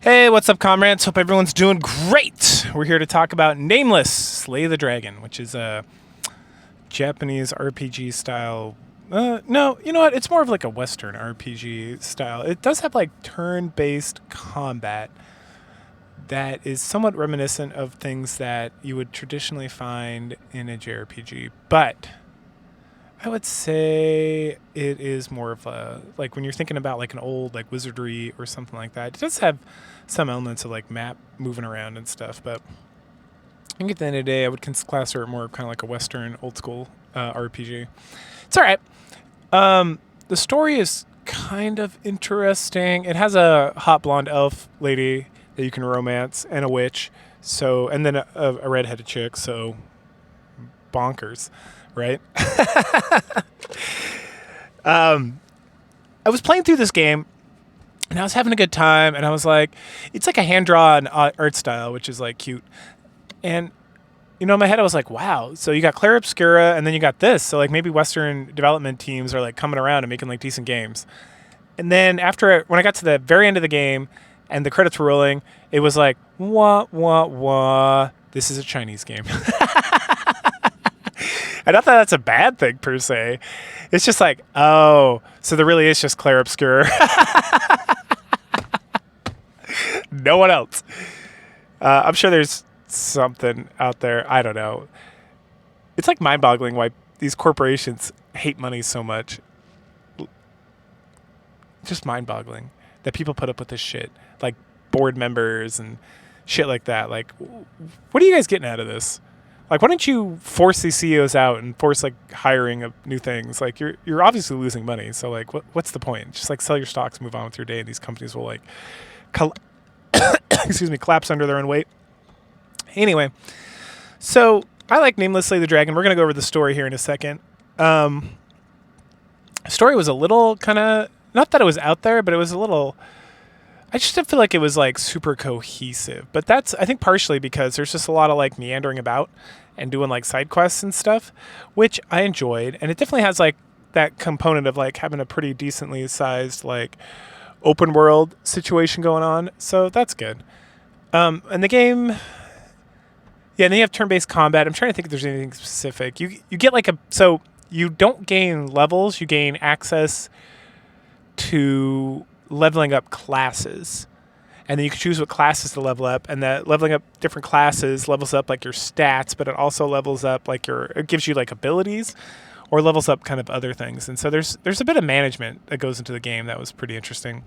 Hey, what's up, comrades? Hope everyone's doing great. We're here to talk about Nameless, Slay the Dragon, which is a Japanese RPG style. No, you know what? It's more of like a Western RPG style. It does have like turn-based combat that is somewhat reminiscent of things that you would traditionally find in a JRPG, but I would say it is more of a like when you're thinking about like an old like wizardry or something like that. It does have some elements of like map moving around and stuff, but I think at the end of the day, I would class her more kind of like a Western old school RPG. It's all right. The story is kind of interesting. It has a hot blonde elf lady that you can romance and a witch. So and then a redheaded chick. So bonkers, right? I was playing through this game and I was having a good time, and I was like, it's like a hand-drawn art style, which is like cute. And in my head I was like, wow, so you got Claire Obscura and then you got this. So like maybe Western development teams are like coming around and making like decent games. And then when I got to the very end of the game and the credits were rolling, it was like, wah, wah, wah. This is a Chinese game. And not that that's a bad thing per se. It's just like, oh, so there really is just Claire Obscura. No one else. I'm sure there's something out there. I don't know. It's like mind-boggling why these corporations hate money so much. Just mind-boggling that people put up with this shit. Like board members and shit like that. Like, what are you guys getting out of this? Like, why don't you force these CEOs out and force like hiring of new things? Like, you're obviously losing money. So like, what's the point? Just like sell your stocks, move on with your day, and these companies will like, collapse under their own weight. Anyway, so I like Nameless, Slay the Dragon. We're gonna go over the story here in a second. The story was a little kind of, not that it was out there, but it was a little. I just didn't feel like it was like super cohesive, but that's I think partially because there's just a lot of like meandering about and doing like side quests and stuff, which I enjoyed, and it definitely has like that component of like having a pretty decently sized like open world situation going on, so that's good. And the game, yeah, and then you have turn-based combat. I'm trying to think if there's anything specific. You get like so you don't gain levels, you gain access to leveling up classes, and then you can choose what classes to level up, and that leveling up different classes levels up like your stats, but it also levels up like it gives you like abilities or levels up kind of other things. And so there's a bit of management that goes into the game that was pretty interesting.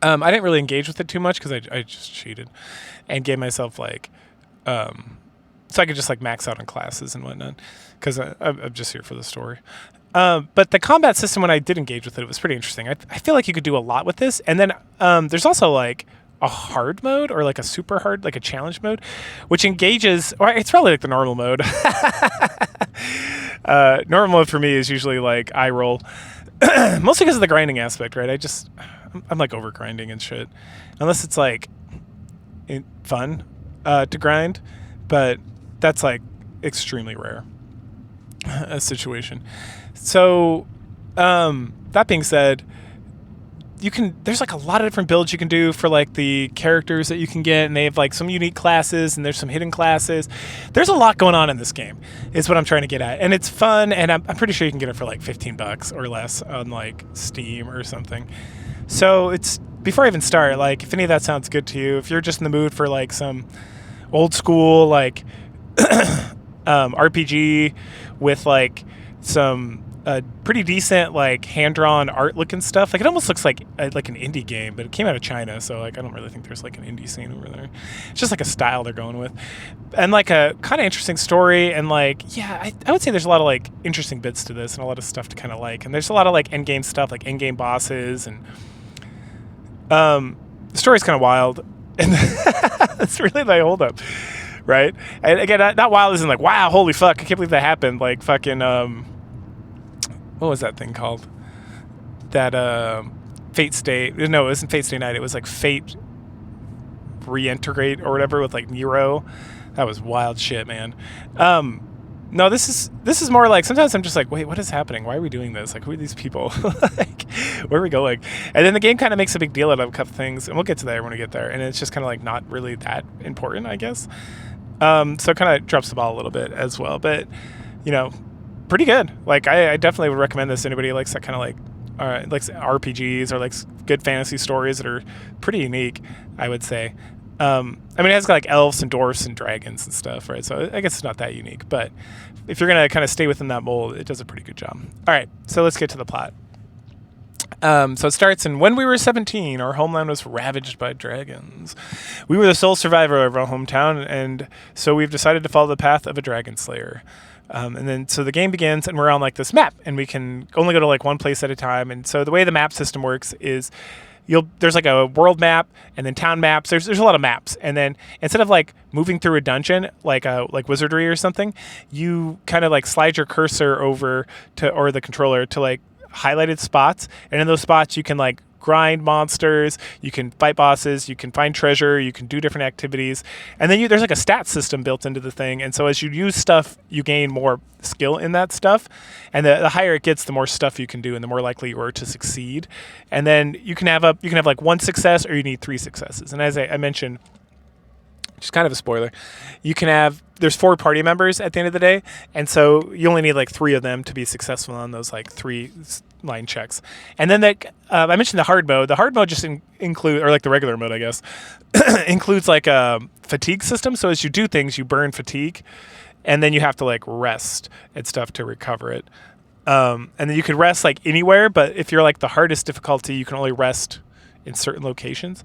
I didn't really engage with it too much because I just cheated and gave myself like so I could just like max out on classes and whatnot because I'm just here for the story. But the combat system, when I did engage with it, it was pretty interesting. I feel like you could do a lot with this. And then there's also like a hard mode or like a super hard, like a challenge mode, which engages, or it's probably like the normal mode. Normal mode for me is usually like eye roll, mostly because of the grinding aspect, right? I'm like over grinding and shit, unless it's like fun to grind, but that's like extremely rare a situation. So that being said, there's like a lot of different builds you can do for like the characters that you can get, and they have like some unique classes and there's some hidden classes. There's a lot going on in this game is what I'm trying to get at, and it's fun, and I'm pretty sure you can get it for like $15 or less on like Steam or something. So it's, before I even start, like if any of that sounds good to you, if you're just in the mood for like some old school like RPG with like some pretty decent like hand-drawn art looking stuff, like it almost looks like an indie game, but it came out of China, so like I don't really think there's like an indie scene over there. It's just like a style they're going with, and like a kind of interesting story, and like I would say there's a lot of like interesting bits to this and a lot of stuff to kind of like, and there's a lot of like end game stuff, like end game bosses, and the story's kind of wild, and that's really my hold up, right? And again, not wild isn't like, wow, holy fuck, I can't believe that happened, like fucking what was that thing called? That Fate Stay. No, it wasn't Fate Stay Night. It was like Fate Reintegrate or whatever with like Nero. That was wild shit, man. No, this is more like sometimes I'm just like, wait, what is happening? Why are we doing this? Like, who are these people? Like, where are we going? And then the game kind of makes a big deal out of a couple things, and we'll get to that when we get there. And it's just kind of like not really that important, I guess. So it kind of drops the ball a little bit as well, but you know, pretty good. Like I definitely would recommend this to anybody who likes that kind of like RPGs or like good fantasy stories that are pretty unique, I would say. I mean, it has like elves and dwarfs and dragons and stuff, right? So I guess it's not that unique, but if you're gonna kind of stay within that mold, it does a pretty good job. All right, so let's get to the plot. So it starts in when we were 17, our homeland was ravaged by dragons. We were the sole survivor of our hometown, and so we've decided to follow the path of a dragon slayer. And then so the game begins, and we're on like this map, and we can only go to like one place at a time. And so the way the map system works is there's like a world map and then town maps. There's a lot of maps, and then instead of like moving through a dungeon like wizardry or something, you kind of like slide your cursor over to or the controller to like highlighted spots, and in those spots you can like grind monsters, you can fight bosses, you can find treasure, you can do different activities, and then there's like a stat system built into the thing, and so as you use stuff you gain more skill in that stuff, and the higher it gets the more stuff you can do and the more likely you are to succeed. And then you can have like one success or you need 3 successes, and as I mentioned, just kind of a spoiler, there's 4 party members at the end of the day, and so you only need like 3 of them to be successful on those like 3 line checks. And then I mentioned the hard mode. The hard mode just include, or like the regular mode, I guess, includes like a fatigue system. So as you do things, you burn fatigue, and then you have to like rest and stuff to recover it. And then you could rest like anywhere, but if you're like the hardest difficulty, you can only rest in certain locations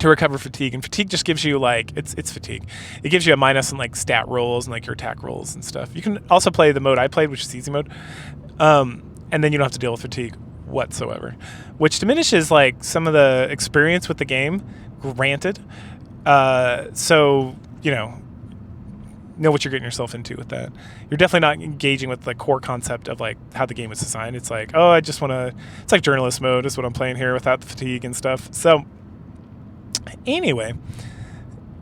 to recover fatigue. And fatigue just gives you like it's fatigue. It gives you a minus in like stat rolls and like your attack rolls and stuff. You can also play the mode I played, which is easy mode, and then you don't have to deal with fatigue whatsoever, which diminishes like some of the experience with the game, granted. So you know what you're getting yourself into with that. You're definitely not engaging with the core concept of like how the game was designed. It's like, oh, I just want to, it's like journalist mode is what I'm playing here without the fatigue and stuff. So anyway,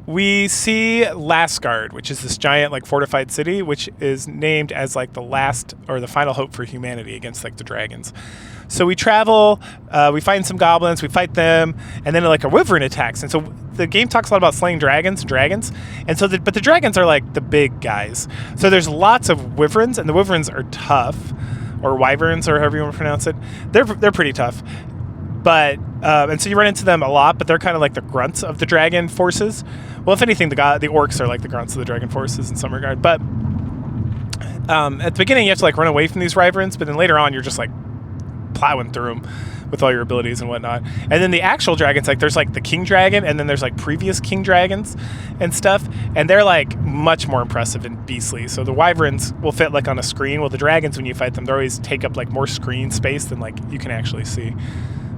we see Lasgard, which is this giant like fortified city, which is named as like the last or the final hope for humanity against like the dragons. So we travel, we find some goblins, we fight them, and then like a wyvern attacks. And so the game talks a lot about slaying dragons. And so, but the dragons are like the big guys. So there's lots of wyverns, and the wyverns are tough, or wyverns, or however you want to pronounce it. They're pretty tough. But and so you run into them a lot, but they're kind of like the grunts of the dragon forces. Well, if anything, the orcs are like the grunts of the dragon forces in some regard. But at the beginning, you have to like run away from these wyverns, but then later on, you're just like plowing through them with all your abilities and whatnot. And then the actual dragons, like there's like the king dragon, and then there's like previous king dragons and stuff, and they're like much more impressive and beastly. So the wyverns will fit like on a screen, while the dragons, when you fight them, they always take up like more screen space than like you can actually see.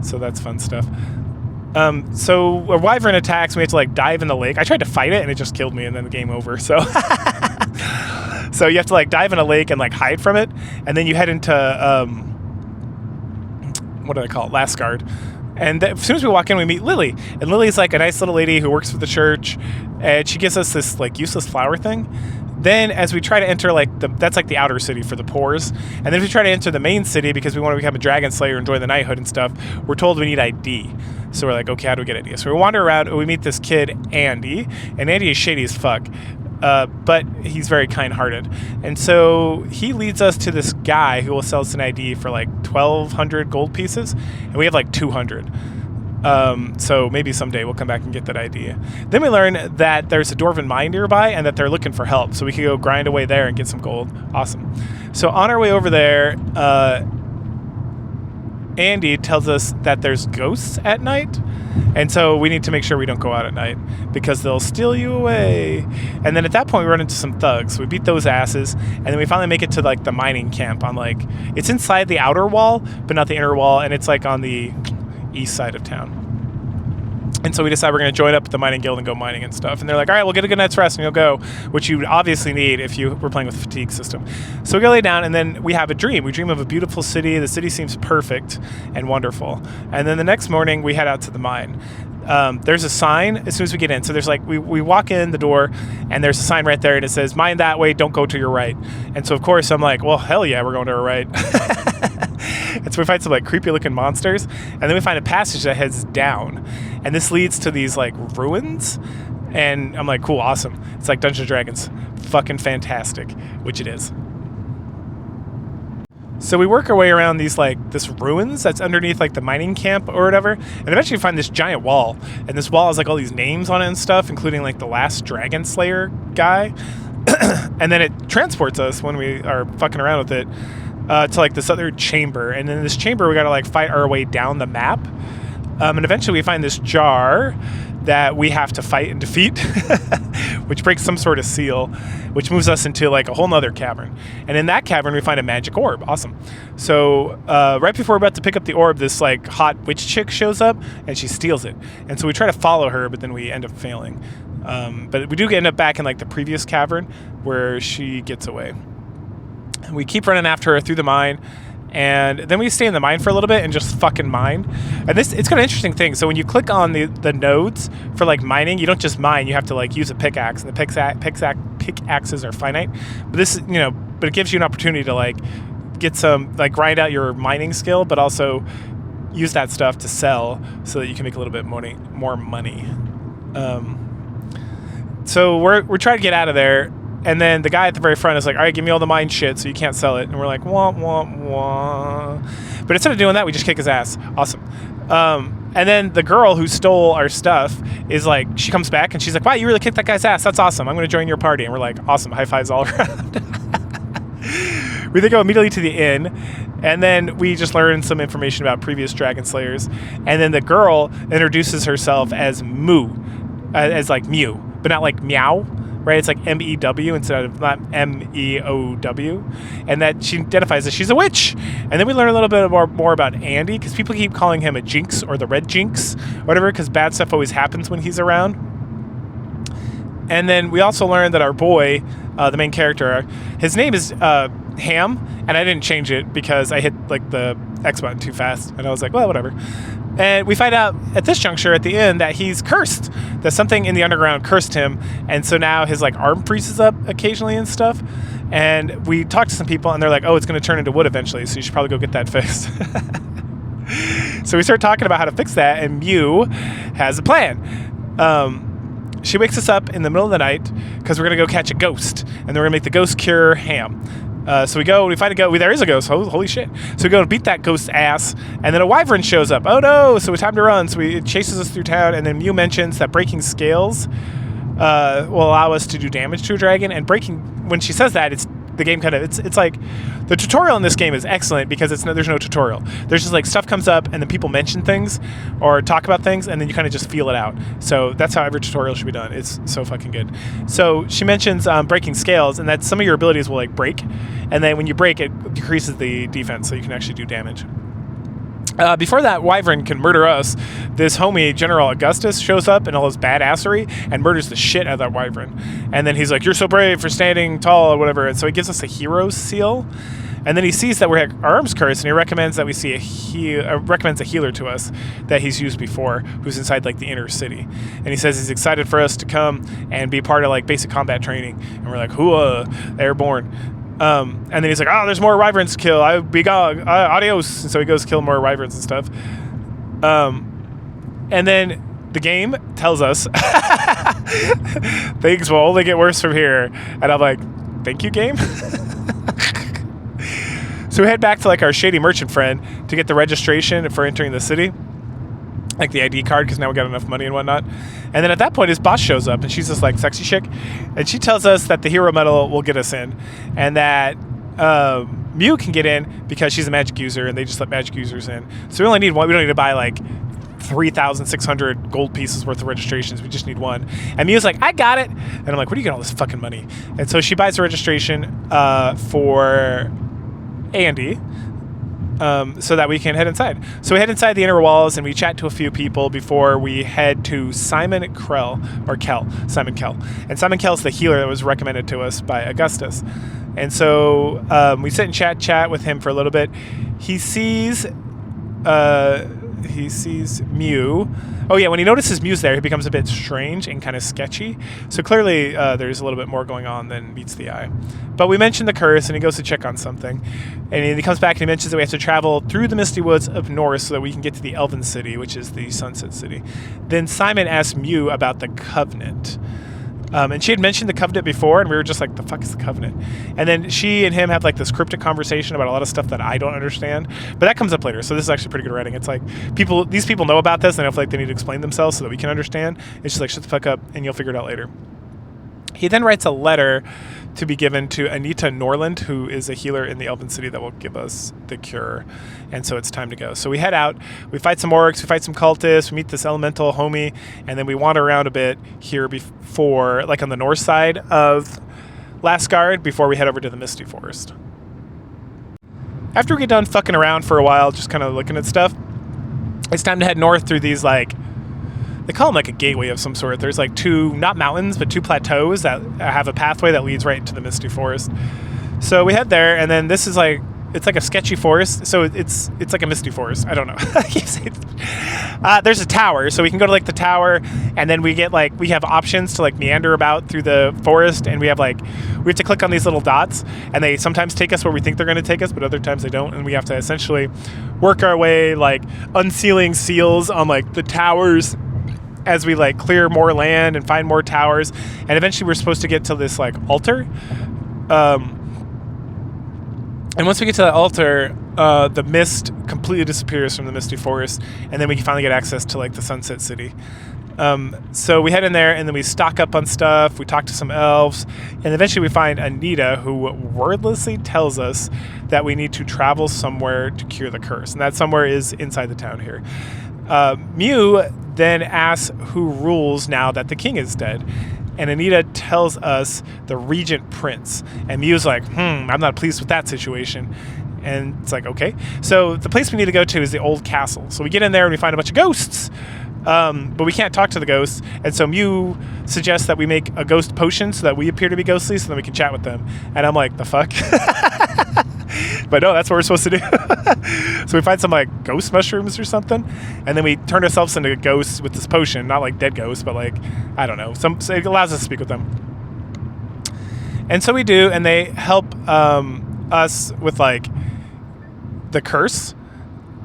So that's fun stuff. So a wyvern attacks, we have to like dive in the lake. I tried to fight it and it just killed me, and then the game over. So so you have to like dive in a lake and like hide from it, and then you head into what do they call it? Lasgard. And as soon as we walk in, we meet Lily, and Lily's like a nice little lady who works for the church, and she gives us this like useless flower thing. Then as we try to enter like that's like the outer city for the pores, and then if we try to enter the main city because we want to become a dragon slayer and join the knighthood and stuff, we're told we need ID. So we're like, okay, how do we get ID? So we wander around and we meet this kid, Andy, and Andy is shady as fuck. But he's very kind-hearted. And so he leads us to this guy who will sell us an ID for like 1,200 gold pieces, and we have like 200. So maybe someday we'll come back and get that ID. Then we learn that there's a dwarven mine nearby and that they're looking for help, so we can go grind away there and get some gold. Awesome. So on our way over there, Andy tells us that there's ghosts at night, and so we need to make sure we don't go out at night because they'll steal you away. And then at that point we run into some thugs. We beat those asses, and then we finally make it to like the mining camp on like, it's inside the outer wall but not the inner wall, and it's like on the east side of town. And so we decide we're going to join up with the mining guild and go mining and stuff. And they're like, all right, we'll get a good night's rest and you'll go, which you obviously need if you were playing with the fatigue system. So we go lay down, and then we have a dream. We dream of a beautiful city. The city seems perfect and wonderful. And then the next morning we head out to the mine. there's a sign as soon as we get in. So there's like, we walk in the door and there's a sign right there and it says, mind that way, don't go to your right. And so of course I'm like, well, hell yeah, we're going to our right. And so we find some like creepy looking monsters, and then we find a passage that heads down, and this leads to these like ruins. And I'm like, cool, awesome. It's like Dungeons & Dragons. Fucking fantastic, which it is. So we work our way around these like this ruins that's underneath like the mining camp or whatever, and eventually we find this giant wall, and this wall has like all these names on it and stuff, including like the last Dragon Slayer guy. And then it transports us when we are fucking around with it to like this other chamber, and in this chamber we gotta like fight our way down the map, and eventually we find this jar that we have to fight and defeat, which breaks some sort of seal, which moves us into like a whole nother cavern. And in that cavern, we find a magic orb. Awesome. So right before we're about to pick up the orb, this like hot witch chick shows up and she steals it. And so we try to follow her, but then we end up failing. But we do end up back in like the previous cavern where she gets away. And we keep running after her through the mine. And then we stay in the mine for a little bit and just fucking mine. And it's got an interesting thing. So when you click on the nodes for like mining, you don't just mine. You have to like use a pickaxe, and the pickaxes are finite. But this, but it gives you an opportunity to like get some, like grind out your mining skill, but also use that stuff to sell so that you can make a little bit more money. So we're trying to get out of there. And then the guy at the very front is like, all right, give me all the mine shit so you can't sell it. And we're like, wah, wah, wah. But instead of doing that, we just kick his ass. Awesome. And then the girl who stole our stuff is like, she comes back and she's like, wow, you really kicked that guy's ass. That's awesome. I'm going to join your party. And we're like, awesome. High fives all around. We then go immediately to the inn. And then we just learn some information about previous Dragon Slayers. And then the girl introduces herself as Moo, as like Mew, but not like Meow. Right, it's like M-E-W instead of not M-E-O-W, and that she identifies as she's a witch. And then we learn a little bit more about Andy, because people keep calling him a Jinx or the Red Jinx, whatever, because bad stuff always happens when he's around. And then we also learn that our boy, the main character, his name is Ham, and I didn't change it because I hit like the X button too fast, and I was like, well, whatever. And we find out at this juncture at the end that he's cursed, that something in the underground cursed him, and so now his like arm freezes up occasionally and stuff. And we talk to some people and they're like, oh, it's going to turn into wood eventually, so you should probably go get that fixed. So we start talking about how to fix that, and Mew has a plan. She wakes us up in the middle of the night because we're going to go catch a ghost, and then we're going to make the ghost cure Ham. So we go and we find a ghost. There is a ghost. Holy shit. So we go and beat that ghost's ass, and then a wyvern shows up. Oh no. So it's time to run. So it chases us through town, and then Mew mentions that breaking scales will allow us to do damage to a dragon. And when she says that, it's the game kind of, it's like the tutorial in this game is excellent because there's no tutorial. There's just like stuff comes up and then people mention things or talk about things, and then you kind of just feel it out. So that's how every tutorial should be done. It's so fucking good. So she mentions breaking scales, and that some of your abilities will like break, and then when you break, it decreases the defense so you can actually do damage. Before that wyvern can murder us, this homie, General Augustus, shows up in all his badassery and murders the shit out of that wyvern. And then he's like, you're so brave for standing tall or whatever. And so he gives us a hero's seal. And then he sees that our arms cursed, and he recommends that we see recommends a healer to us that he's used before, who's inside like the inner city. And he says he's excited for us to come and be part of like basic combat training. And we're like, hooah, airborne. And then he's like, oh, there's more wyverns to kill. I be gone. Adios. And so he goes kill more wyverns and stuff. And then the game tells us things will only get worse from here. And I'm like, thank you, game. So we head back to like our shady merchant friend to get the registration for entering the city, like the ID card, because now we got enough money and whatnot. And then at that point his boss shows up, and she's this like sexy chick, and she tells us that the hero medal will get us in, and that Mew can get in because she's a magic user, and they just let magic users in. So we only need one. We don't need to buy like 3,600 gold pieces worth of registrations. We just need one. And Mew's like, I got it. And I'm like, where do you get all this fucking money? And so she buys the registration for Andy, so that we can head inside. So we head inside the inner walls, and we chat to a few people before we head to Simon Kell. And Simon Kell's the healer that was recommended to us by Augustus. And so we sit and chat with him for a little bit. He sees he sees Mew. Oh yeah, when he notices Mew's there, he becomes a bit strange and kind of sketchy. So clearly there's a little bit more going on than meets the eye. But we mentioned the curse, and he goes to check on something. And he comes back and he mentions that we have to travel through the misty woods up north so that we can get to the Elven City, which is the Sunset City. Then Simon asks Mew about the Covenant. And she had mentioned the Covenant before, and we were just like, the fuck is the Covenant? And then she and him have like this cryptic conversation about a lot of stuff that I don't understand. But that comes up later, so this is actually pretty good writing. It's like, these people know about this, and I feel like they need to explain themselves so that we can understand. It's just like, shut the fuck up, and you'll figure it out later. He then writes a letter to be given to Anita Norland, who is a healer in the Elven City that will give us the cure. And so it's time to go. So we head out, we fight some orcs, we fight some cultists, we meet this elemental homie, and then we wander around a bit here before, like on the north side of Lasgard, before we head over to the Misty Forest. After we get done fucking around for a while, just kind of looking at stuff, it's time to head north through these like, they call them like a gateway of some sort. There's like two, not mountains, but two plateaus that have a pathway that leads right into the Misty Forest. So we head there, and then this is like, it's like a sketchy forest. So it's like a misty forest. I don't know. There's a tower, so we can go to like the tower, and then we have options to like meander about through the forest, and we have to click on these little dots, and they sometimes take us where we think they're going to take us, but other times they don't, and we have to essentially work our way like unsealing seals on like the towers as we like clear more land and find more towers, and eventually we're supposed to get to this like altar. And once we get to that altar, the mist completely disappears from the misty forest, and then we can finally get access to like the Sunset City. So we head in there, and then we stock up on stuff. We talk to some elves, and eventually we find Anita, who wordlessly tells us that we need to travel somewhere to cure the curse, and that somewhere is inside the town here. Mew then asks who rules now that the king is dead. And Anita tells us the Regent Prince. And Mew's like, I'm not pleased with that situation. And it's like, okay. So the place we need to go to is the old castle. So we get in there and we find a bunch of ghosts. But we can't talk to the ghosts. And so Mew suggests that we make a ghost potion so that we appear to be ghostly so that we can chat with them. And I'm like, the fuck? But no, that's what we're supposed to do. So we find some like ghost mushrooms or something, and then we turn ourselves into ghosts with this potion. Not like dead ghosts, but like, I don't know. So it allows us to speak with them. And so we do, and they help us with like the curse.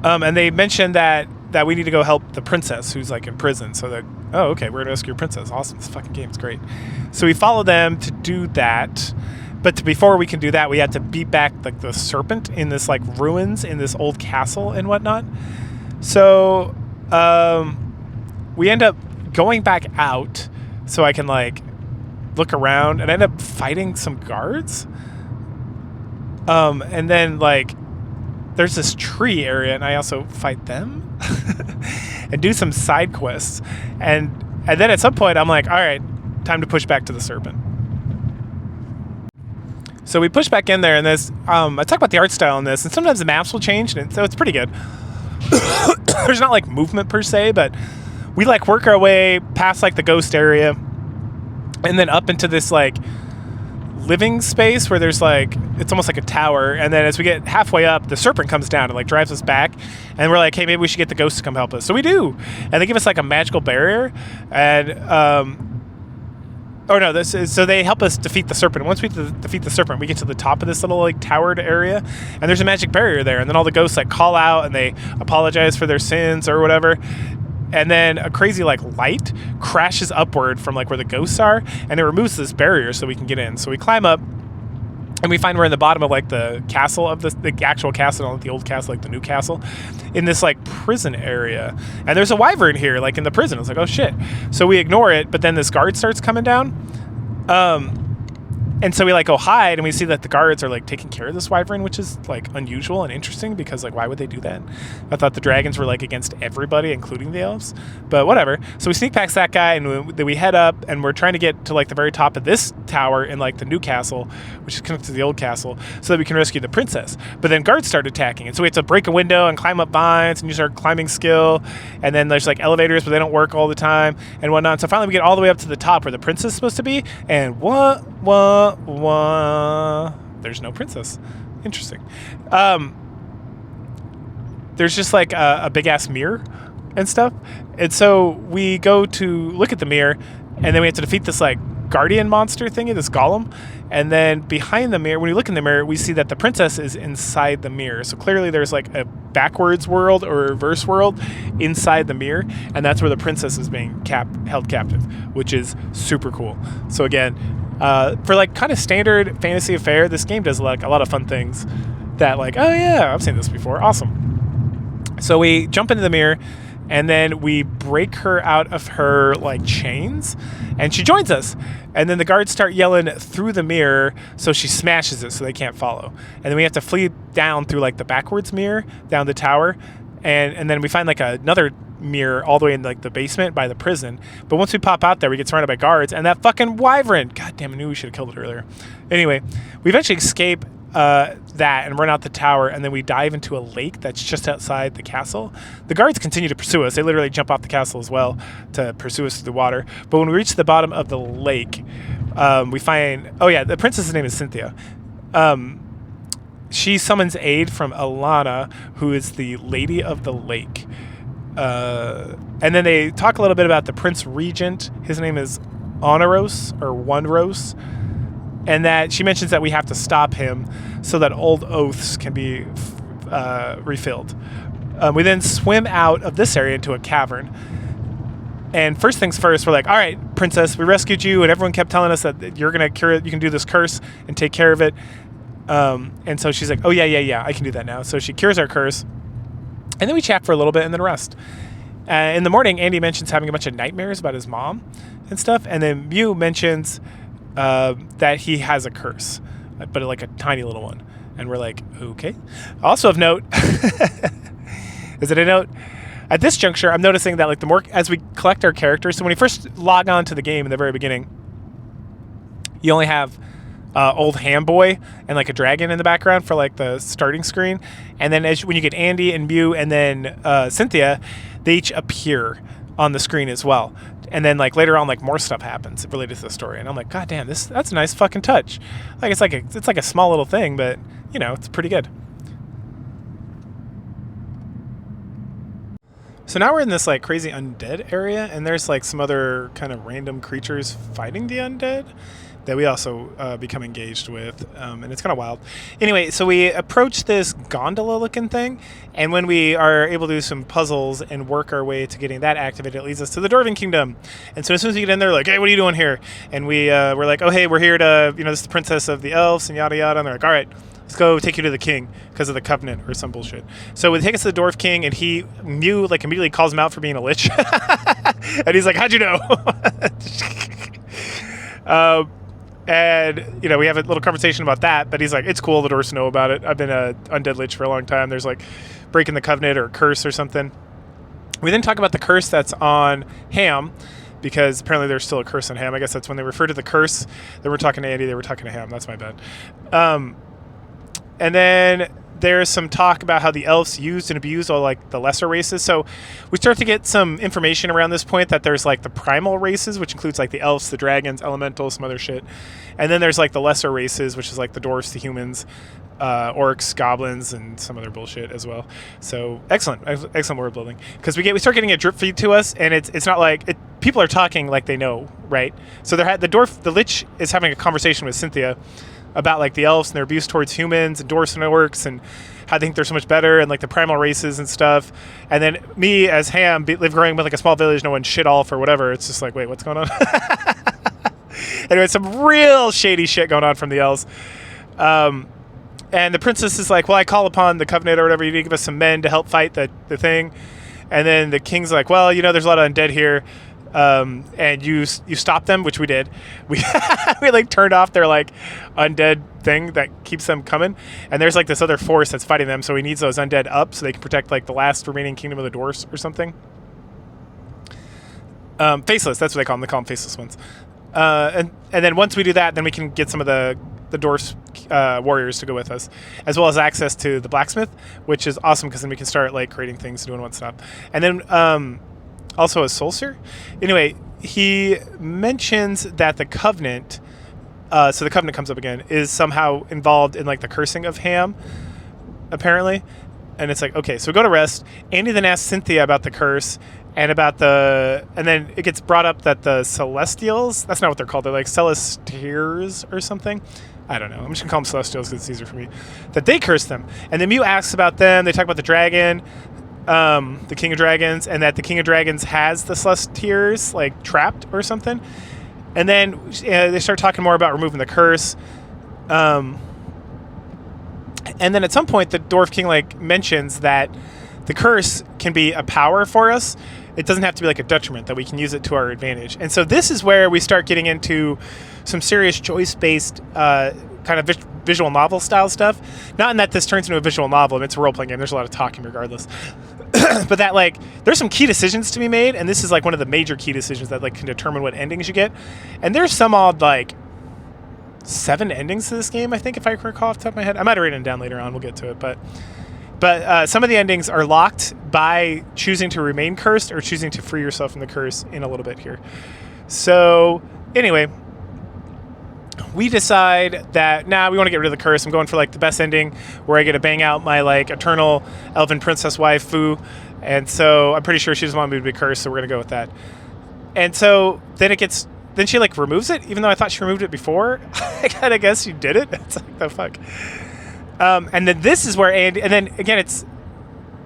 And they mention that we need to go help the princess who's like in prison. So that, oh, okay, we're gonna rescue your princess. Awesome, this fucking game's great. So we follow them to do that. But before we can do that, we have to beat back like the serpent in this like ruins in this old castle and whatnot. So we end up going back out so I can like look around, and I end up fighting some guards. And then like there's this tree area, and I also fight them and do some side quests. And then at some point I'm like, all right, time to push back to the serpent. So we push back in there, and this, I talk about the art style in this, and sometimes the maps will change, and so it's pretty good. There's not like movement per se, but we like work our way past like the ghost area, and then up into this like living space where there's like, it's almost like a tower, and then as we get halfway up, the serpent comes down and like drives us back, and we're like, hey, maybe we should get the ghosts to come help us. So we do, and they give us like a magical barrier, and so they help us defeat the serpent. Once we defeat the serpent, we get to the top of this little like towered area, and there's a magic barrier there, and then all the ghosts like call out and they apologize for their sins or whatever. And then a crazy like light crashes upward from like where the ghosts are, and it removes this barrier so we can get in. So we climb up, and we find we're in the bottom of like the castle of the actual castle, not the old castle, like the new castle, in this like prison area. And there's a wyvern here, like in the prison. It's like, oh shit. So we ignore it, but then this guard starts coming down. And so we like go hide, and we see that the guards are like taking care of this wyvern, which is like unusual and interesting because like, why would they do that? I thought the dragons were like against everybody, including the elves, but whatever. So we sneak past that guy, and then we head up, and we're trying to get to like the very top of this tower in like the new castle, which is connected to the old castle, so that we can rescue the princess. But then guards start attacking, and so we have to break a window and climb up vines and use our climbing skill. And then there's like elevators, but they don't work all the time and whatnot. So finally we get all the way up to the top where the princess is supposed to be, and there's no princess. Interesting. there's just like a big ass mirror and stuff. And so we go to look at the mirror, and then we have to defeat this like guardian monster thingy, this golem. And then behind the mirror, when we look in the mirror, we see that the princess is inside the mirror. So clearly there's like a backwards world or a reverse world inside the mirror, and that's where the princess is being held captive, which is super cool. So again, for like kind of standard fantasy affair, this game does like a lot of fun things that like, oh yeah, I've seen this before. Awesome. So we jump into the mirror, and then we break her out of her like chains, and she joins us. And then the guards start yelling through the mirror, so she smashes it so they can't follow. And then we have to flee down through like the backwards mirror down the tower, and then we find like another mirror all the way in like the basement by the prison. But once we pop out there, we get surrounded by guards, and that fucking wyvern. God damn, I knew we should have killed it earlier. Anyway, we eventually escape that and run out the tower, and then we dive into a lake that's just outside the castle. The guards continue to pursue us. They literally jump off the castle as well to pursue us through the water. But when we reach the bottom of the lake, we find, oh yeah, the princess's name is Cynthia. She summons aid from Alana, who is the lady of the lake. And then they talk a little bit about the prince regent. His name is Oneros or Oneros. And that she mentions that we have to stop him so that old oaths can be refilled. We then swim out of this area into a cavern. And first things first, we're like, all right, princess, we rescued you, and everyone kept telling us that you're going to cure it. You can do this curse and take care of it. And so she's like, oh, yeah, I can do that now. So she cures our curse. And then we chat for a little bit and then rest. In the morning, Andy mentions having a bunch of nightmares about his mom and stuff. And then Mew mentions that he has a curse, but like a tiny little one. And we're like, okay. Also of note, is it a note? At this juncture, I'm noticing that like the more as we collect our characters, so when you first log on to the game in the very beginning, you only have old ham boy and like a dragon in the background for like the starting screen. And then when you get Andy and Mew and then Cynthia, they each appear on the screen as well. And then like later on, like more stuff happens related to the story, and I'm like, God damn, that's a nice fucking touch. Like it's like a small little thing, but you know, it's pretty good. So now we're in this like crazy undead area, and there's like some other kind of random creatures fighting the undead that we also become engaged with, and it's kind of wild. Anyway, so we approach this gondola-looking thing, and when we are able to do some puzzles and work our way to getting that activated, it leads us to the Dwarven Kingdom. And so as soon as we get in there, like, hey, what are you doing here? And we're like, oh, hey, we're here to, this is the princess of the elves, and yada yada. And they're like, all right, let's go take you to the king because of the covenant or some bullshit. So we take us to the Dwarf King, and Mew like immediately calls him out for being a lich, and he's like, how'd you know? And, we have a little conversation about that, but he's like, it's cool, the dwarves know about it. I've been a undead lich for a long time. There's like breaking the covenant or a curse or something. We then talk about the curse that's on Ham, because apparently there's still a curse on Ham. I guess that's when they refer to the curse. They were talking to Andy, they were talking to Ham. That's my bad. And then there's some talk about how the elves used and abused all like the lesser races. So we start to get some information around this point that there's like the primal races, which includes like the elves, the dragons, elementals, some other shit. And then there's like the lesser races, which is like the dwarves, the humans, orcs, goblins, and some other bullshit as well. So excellent world building, because we start getting a drip feed to us, and it's not like people are talking like they know, right? So the lich is having a conversation with Cynthia about like the elves and their abuse towards humans and dwarves and orcs and how they think they're so much better and like the primal races and stuff. And then me as Ham live growing with like a small village, no one shit off or whatever. It's just like, wait, what's going on? Anyway, some real shady shit going on from the elves. And the princess is like, well, I call upon the covenant or whatever. You need to give us some men to help fight the thing. And then the king's like, well, there's a lot of undead here. And you stop them, which we did. We like turned off their like undead thing that keeps them coming, and there's like this other force that's fighting them, so he needs those undead up so they can protect like the last remaining kingdom of the dwarfs or something. Faceless, that's what they call them faceless ones. And then once we do that, then we can get some of the dwarfs warriors to go with us, as well as access to the blacksmith, which is awesome because then we can start like creating things, doing one stop. And then also a Solstier. Anyway, he mentions that the Covenant, so the Covenant comes up again, is somehow involved in like the cursing of Ham, apparently. And it's like, okay, so we go to rest. Andy then asks Cynthia about the curse and and then it gets brought up that the Celestials, that's not what they're called. They're like Celestiers or something. I don't know. I'm just gonna call them Celestials because it's easier for me. That they curse them. And then Mew asks about them. They talk about the dragon, the King of Dragons, and that the King of Dragons has the Celestiers like trapped or something. And then they start talking more about removing the curse. And then at some point, the Dwarf King like mentions that the curse can be a power for us. It doesn't have to be like a detriment, that we can use it to our advantage. And so this is where we start getting into some serious choice-based kind of visual novel style stuff. Not in that this turns into a visual novel, and it's a role-playing game. There's a lot of talking regardless. But that like there's some key decisions to be made, and this is like one of the major key decisions that like can determine what endings you get. And there's some odd like 7 endings to this game, I think, if I recall off the top of my head. I might have written it down later on. We'll get to it, but some of the endings are locked by choosing to remain cursed or choosing to free yourself from the curse in a little bit here. So anyway, we decide that we want to get rid of the curse. I'm going for like the best ending where I get to bang out my like eternal elven princess wife Fu, and so I'm pretty sure she doesn't want me to be cursed, so we're gonna go with that. And so then she like removes it, even though I thought she removed it before. I kind of guess she did it. It's like the fuck. And then this is where Andy, and then again it's,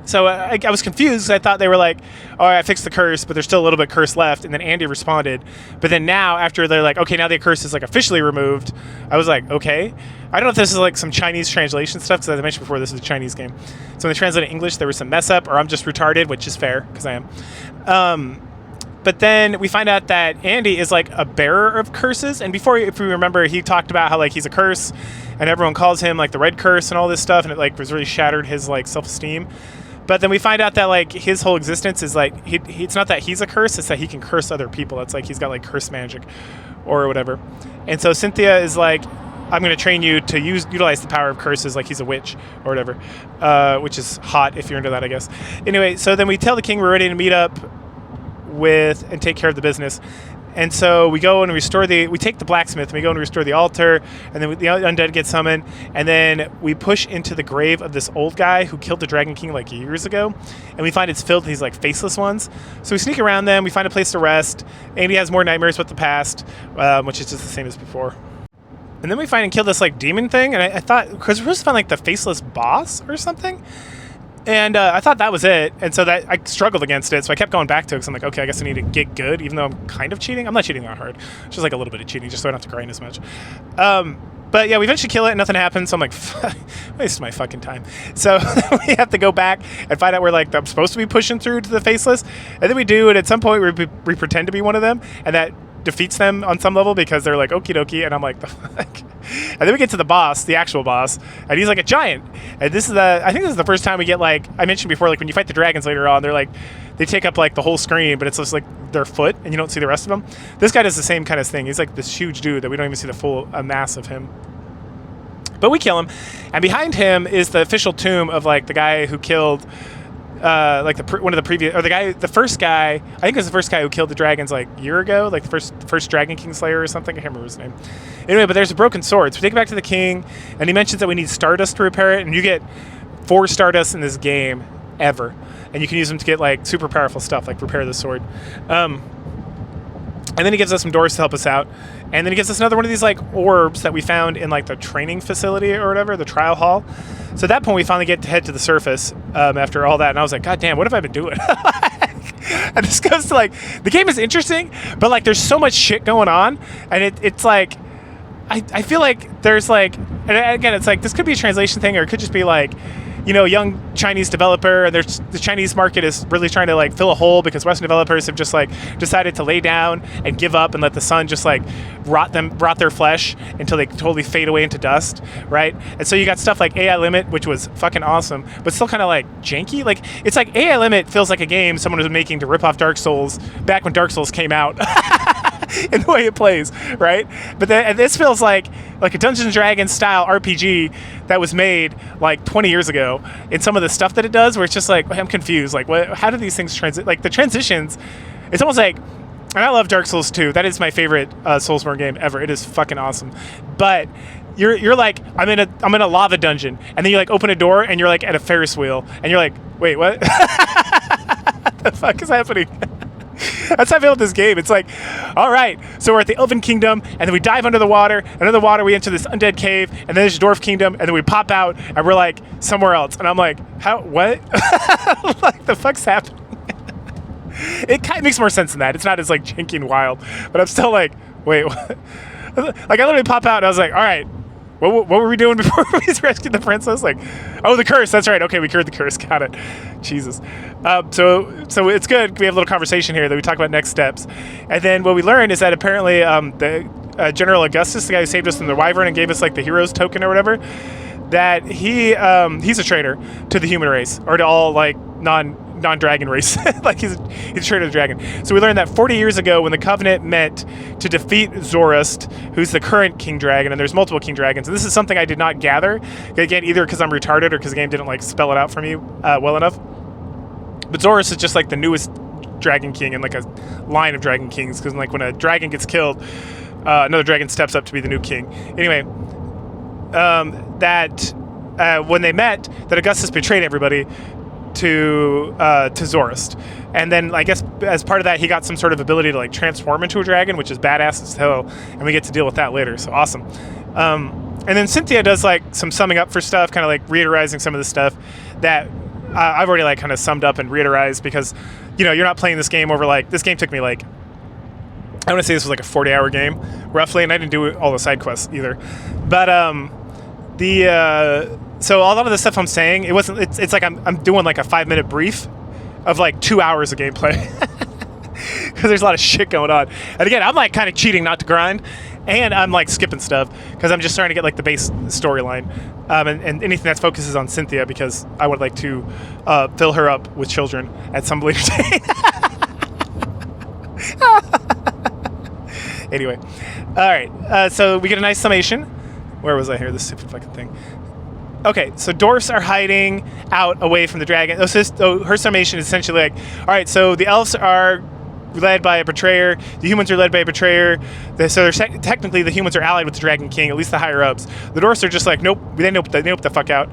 so I was confused. I thought they were like, oh, I fixed the curse, but there's still a little bit curse left. And then Andy responded. But then now, after they're like, okay, now the curse is like officially removed, I was like, okay. I don't know if this is like some Chinese translation stuff, because as I mentioned before, this is a Chinese game. So when they translated English, there was some mess up, or I'm just retarded, which is fair, because I am. But then we find out that Andy is like a bearer of curses. And before, if we remember, he talked about how like he's a curse, and everyone calls him like the red curse and all this stuff, and it like was really shattered his like self-esteem. But then we find out that like his whole existence is like it's not that he's a curse, it's that he can curse other people. It's like he's got like curse magic or whatever. And so Cynthia is like, I'm going to train you to utilize the power of curses like he's a witch or whatever, which is hot if you're into that, I guess. Anyway, so then we tell the king we're ready to meet up with and take care of the business. And so we go and we take the blacksmith and we go and restore the altar, and then the undead get summoned, and then we push into the grave of this old guy who killed the Dragon King like years ago, and we find it's filled with these like faceless ones. So we sneak around them, we find a place to rest. Andy has more nightmares about the past, which is just the same as before. And then we find and kill this like demon thing, and I thought, because we're supposed to find like the faceless boss or something. And I thought that was it, and so that I struggled against it, so I kept going back to it, because I'm like, okay, I guess I need to get good, even though I'm kind of cheating. I'm not cheating that hard. It's just like a little bit of cheating, just so I don't have to grind as much. But yeah, we eventually kill it, and nothing happens, so I'm like, waste my fucking time. So we have to go back and find out where like I'm supposed to be pushing through to the faceless, and then we do, and at some point we pretend to be one of them, and that defeats them on some level because they're like okie dokie, and I'm like, the fuck. And then we get to the boss, the actual boss, and he's like a giant. And I think this is the first time we get like, I mentioned before, like when you fight the dragons later on, they take up like the whole screen, but it's just like their foot and you don't see the rest of them. This guy does the same kind of thing. He's like this huge dude that we don't even see the full mass of him. But we kill him, and behind him is the official tomb of like the guy who killed like the first guy, I think it was the first guy who killed the dragons like a year ago, like the first Dragon King Slayer or something. I can't remember his name. Anyway, but there's a broken sword. So we take it back to the king, and he mentions that we need Stardust to repair it, and you get 4 Stardust in this game ever. And you can use them to get like super powerful stuff, like repair the sword. And then he gives us some doors to help us out. And then he gives us another one of these like orbs that we found in like the training facility or whatever, the trial hall. So at that point, we finally get to head to the surface after all that. And I was like, God damn, what have I been doing? And this goes to like, the game is interesting, but like there's so much shit going on. And it's like, I feel like there's like, and again, it's like, this could be a translation thing, or it could just be like, you know, young Chinese developer, and the Chinese market is really trying to like fill a hole because Western developers have just like decided to lay down and give up and let the sun just like rot their flesh until they totally fade away into dust, right? And so you got stuff like AI Limit, which was fucking awesome, but still kind of like janky. Like it's like AI Limit feels like a game someone was making to rip off Dark Souls back when Dark Souls came out. In the way it plays, right? But this feels like a Dungeons & Dragons style RPG that was made like 20 years ago in some of the stuff that it does, where it's just like, I'm confused. Like, how do these things transit? Like the transitions, it's almost like, and I love Dark Souls 2. That is my favorite Soulsborne game ever. It is fucking awesome. But you're like I'm in a lava dungeon, and then you like open a door and you're like at a Ferris wheel, and you're like, wait, what? What the fuck is happening? That's how I feel with this game. It's like, all right, so we're at the Elven Kingdom, and then we dive under the water, and under the water we enter this undead cave, and then there's Dwarf Kingdom, and then we pop out, and we're like somewhere else, and I'm like, how? What? Like the fuck's happening? It kind of makes more sense than that. It's not as like janky and wild, but I'm still like, wait, what? Like I literally pop out, and I was like, all right. What were we doing before we rescued the princess? Like, oh, the curse. That's right. Okay, we cured the curse. Got it. Jesus. So it's good. We have a little conversation here that we talk about next steps. And then what we learned is that apparently the General Augustus, the guy who saved us from the Wyvern and gave us like the hero's token or whatever, that he's a traitor to the human race, or to all like non-dragon race. Like he's a traitor to the dragon. So we learned that 40 years ago when the Covenant met to defeat Zoroast, who's the current King Dragon, and there's multiple King Dragons. And this is something I did not gather, again, either because I'm retarded or because the game didn't like spell it out for me well enough. But Zoroast is just like the newest Dragon King in like a line of Dragon Kings, because like when a dragon gets killed, another dragon steps up to be the new king. Anyway, when they met, that Augustus betrayed everybody to Zoroast, and then I guess as part of that he got some sort of ability to like transform into a dragon, which is badass as hell, and we get to deal with that later, so awesome. And then Cynthia does like some summing up for stuff, kind of like reiterizing some of the stuff that I've already like kind of summed up and reiterized, because you're not playing this game over like, this game took me like, I want to say this was like a 40-hour game roughly, and I didn't do all the side quests either, but so a lot of the stuff I'm saying, it's like I'm doing like a 5-minute brief of like 2 hours of gameplay, because there's a lot of shit going on. And again, I'm like kind of cheating not to grind, and I'm like skipping stuff because I'm just trying to get like the base storyline, and anything that focuses on Cynthia, because I would like to fill her up with children at some later date. Anyway, all right, so we get a nice summation. Where was I here? This stupid fucking thing. Okay, so dwarfs are hiding out away from the dragon. Her summation is essentially like, all right, so the elves are led by a betrayer, the humans are led by a betrayer, so technically the humans are allied with the Dragon King, at least the higher ups. The dwarfs are just like, nope, they nope the fuck out.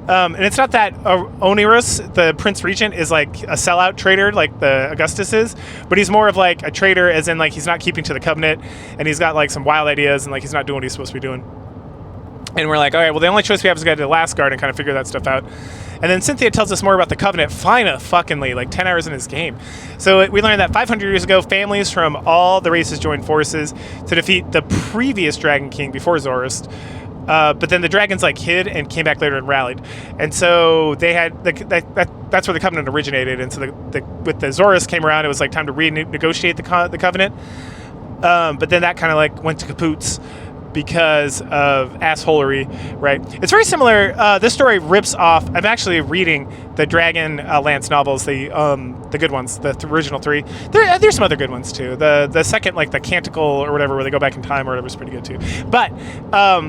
And it's not that Onerus, the Prince Regent, is like a sellout traitor like the Augustus is, but he's more of like a traitor as in like he's not keeping to the Covenant, and he's got like some wild ideas, and like he's not doing what he's supposed to be doing. And we're like, all right, well, the only choice we have is to go to Lasgard and kind of figure that stuff out. And then Cynthia tells us more about the Covenant, fuckingly, like 10 hours in this game. So we learned that 500 years ago, families from all the races joined forces to defeat the previous Dragon King before Zoroast. But then the dragons like hid and came back later and rallied. And so they had, that's where the Covenant originated. And so with the Zoroast came around, it was like time to renegotiate the Covenant. But then that kind of like went to kapoots because of assholery, right? It's very similar. This story rips off. I'm actually reading the Dragon Lance novels, the good ones, the original 3. There's some other good ones too. The second, like the Canticle or whatever, where they go back in time or whatever, is pretty good too. But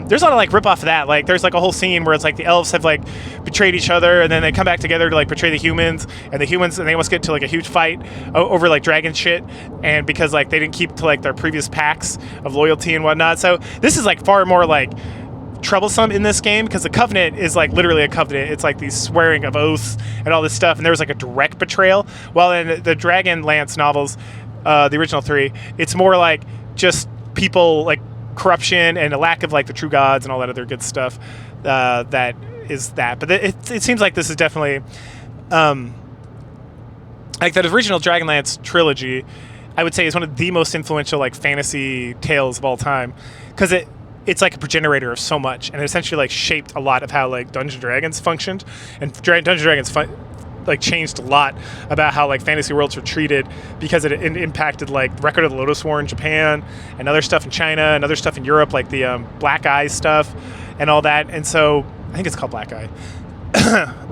there's a lot of like rip off of that. Like there's like a whole scene where it's like the elves have like betrayed each other, and then they come back together to like betray the humans, and they almost get into like a huge fight over like dragon shit, and because like they didn't keep to like their previous pacts of loyalty and whatnot. So this is like far more like troublesome in this game, because the Covenant is like literally a covenant. It's like these swearing of oaths and all this stuff, and there was like a direct betrayal. While in the Dragon Lance novels, the original 3, it's more like just people like corruption and a lack of like the true gods and all that other good stuff. That is that, but it seems like this is definitely like that original Dragonlance trilogy. I would say is one of the most influential like fantasy tales of all time, because it's like a progenitor of so much, and it essentially like shaped a lot of how like Dungeons & Dragons functioned, and Dungeons & Dragons like changed a lot about how like fantasy worlds were treated, because it impacted like Record of the Lotus War in Japan and other stuff in China and other stuff in Europe, like the Black Eye stuff and all that. And so I think it's called Black Eye.